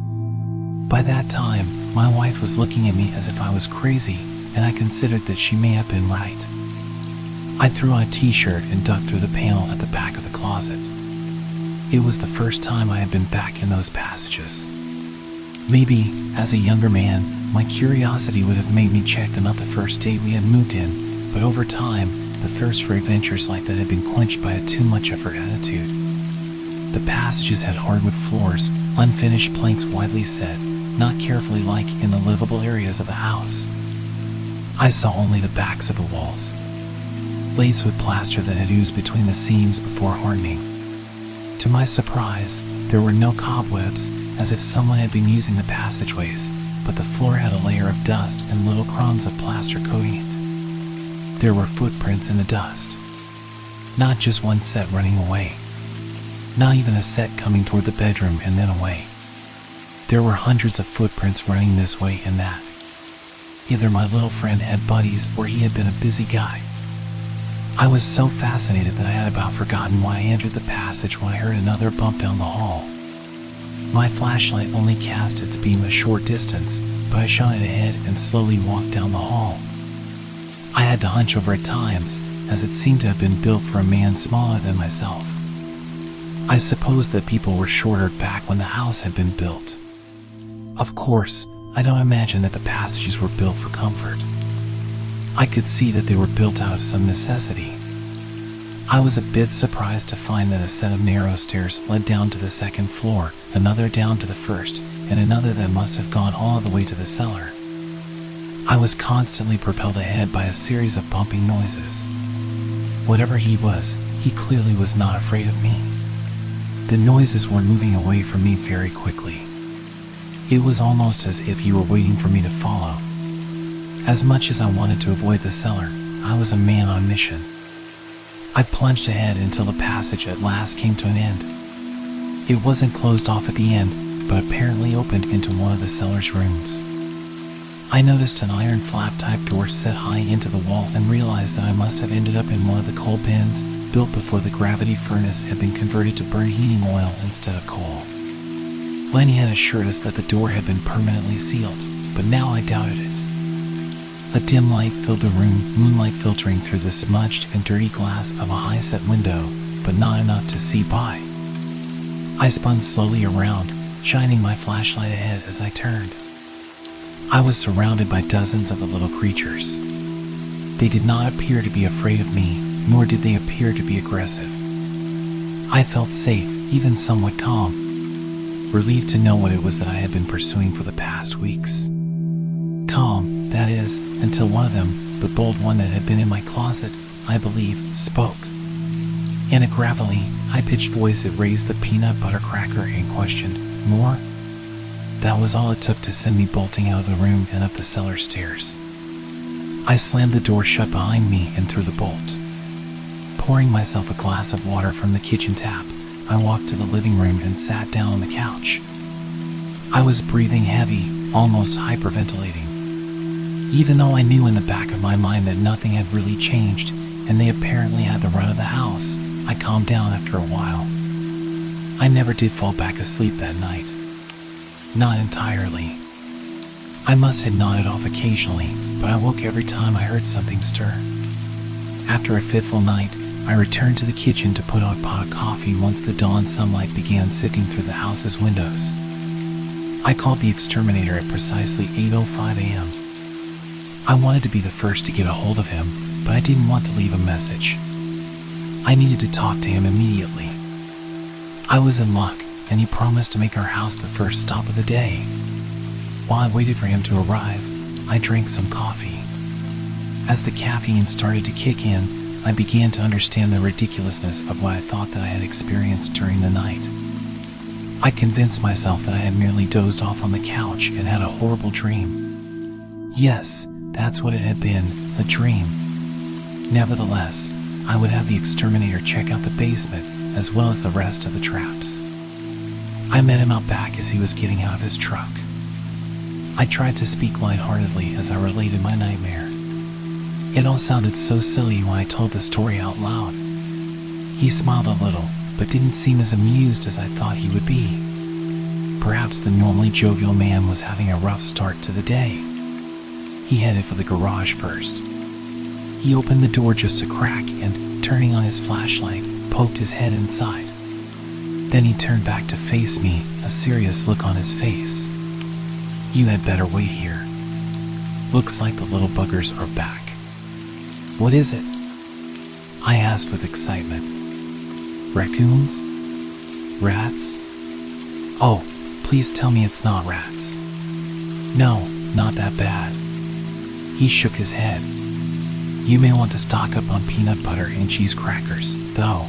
S1: By that time, my wife was looking at me as if I was crazy, and I considered that she may have been right. I threw on a t-shirt and ducked through the panel at the back of the closet. It was the first time I had been back in those passages. Maybe, as a younger man, my curiosity would have made me check them out the first day we had moved in, but over time, the thirst for adventures like that had been quenched by a too-much-effort attitude. The passages had hardwood floors, unfinished planks widely set, not carefully like in the livable areas of the house. I saw only the backs of the walls, laced with plaster that had oozed between the seams before hardening. To my surprise, there were no cobwebs, as if someone had been using the passageways, but the floor had a layer of dust and little crumbs of plaster coating it. There were footprints in the dust. Not just one set running away. Not even a set coming toward the bedroom and then away. There were hundreds of footprints running this way and that. Either my little friend had buddies or he had been a busy guy. I was so fascinated that I had about forgotten why I entered the passage when I heard another bump down the hall. My flashlight only cast its beam a short distance, but I shone it ahead and slowly walked down the hall. I had to hunch over at times, as it seemed to have been built for a man smaller than myself. I suppose that people were shorter back when the house had been built. Of course, I don't imagine that the passages were built for comfort. I could see that they were built out of some necessity. I was a bit surprised to find that a set of narrow stairs led down to the second floor, another down to the first, and another that must have gone all the way to the cellar. I was constantly propelled ahead by a series of bumping noises. Whatever he was, he clearly was not afraid of me. The noises were moving away from me very quickly. It was almost as if he were waiting for me to follow. As much as I wanted to avoid the cellar, I was a man on mission. I plunged ahead until the passage at last came to an end. It wasn't closed off at the end, but apparently opened into one of the cellar's rooms. I noticed an iron flap-type door set high into the wall and realized that I must have ended up in one of the coal bins built before the gravity furnace had been converted to burn heating oil instead of coal. Lenny had assured us that the door had been permanently sealed, but now I doubted it. A dim light filled the room, moonlight filtering through the smudged and dirty glass of a high-set window, but not enough to see by. I spun slowly around, shining my flashlight ahead as I turned. I was surrounded by dozens of the little creatures. They did not appear to be afraid of me, nor did they appear to be aggressive. I felt safe, even somewhat calm, relieved to know what it was that I had been pursuing for the past weeks. Calm, that is, until one of them, the bold one that had been in my closet, I believe, spoke. In a gravelly, high-pitched voice it raised the peanut butter cracker and questioned, "More?" That was all it took to send me bolting out of the room and up the cellar stairs. I slammed the door shut behind me and threw the bolt. Pouring myself a glass of water from the kitchen tap, I walked to the living room and sat down on the couch. I was breathing heavy, almost hyperventilating. Even though I knew in the back of my mind that nothing had really changed, and they apparently had the run of the house, I calmed down after a while. I never did fall back asleep that night. Not entirely. I must have nodded off occasionally, but I woke every time I heard something stir. After a fitful night, I returned to the kitchen to put on a pot of coffee once the dawn sunlight began sifting through the house's windows. I called the exterminator at precisely 8:05 a.m. I wanted to be the first to get a hold of him, but I didn't want to leave a message. I needed to talk to him immediately. I was in luck, and he promised to make our house the first stop of the day. While I waited for him to arrive, I drank some coffee. As the caffeine started to kick in, I began to understand the ridiculousness of what I thought that I had experienced during the night. I convinced myself that I had merely dozed off on the couch and had a horrible dream. Yes, that's what it had been, a dream. Nevertheless, I would have the exterminator check out the basement as well as the rest of the traps. I met him out back as he was getting out of his truck. I tried to speak lightheartedly as I related my nightmare. It all sounded so silly when I told the story out loud. He smiled a little, but didn't seem as amused as I thought he would be. Perhaps the normally jovial man was having a rough start to the day. He headed for the garage first. He opened the door just a crack and, turning on his flashlight, poked his head inside. Then he turned back to face me, a serious look on his face. "You had better wait here. Looks like the little buggers are back." "What is it?" I asked with excitement. "Raccoons? Rats? Oh, please tell me it's not rats." "No, not that bad." He shook his head. "You may want to stock up on peanut butter and cheese crackers, though.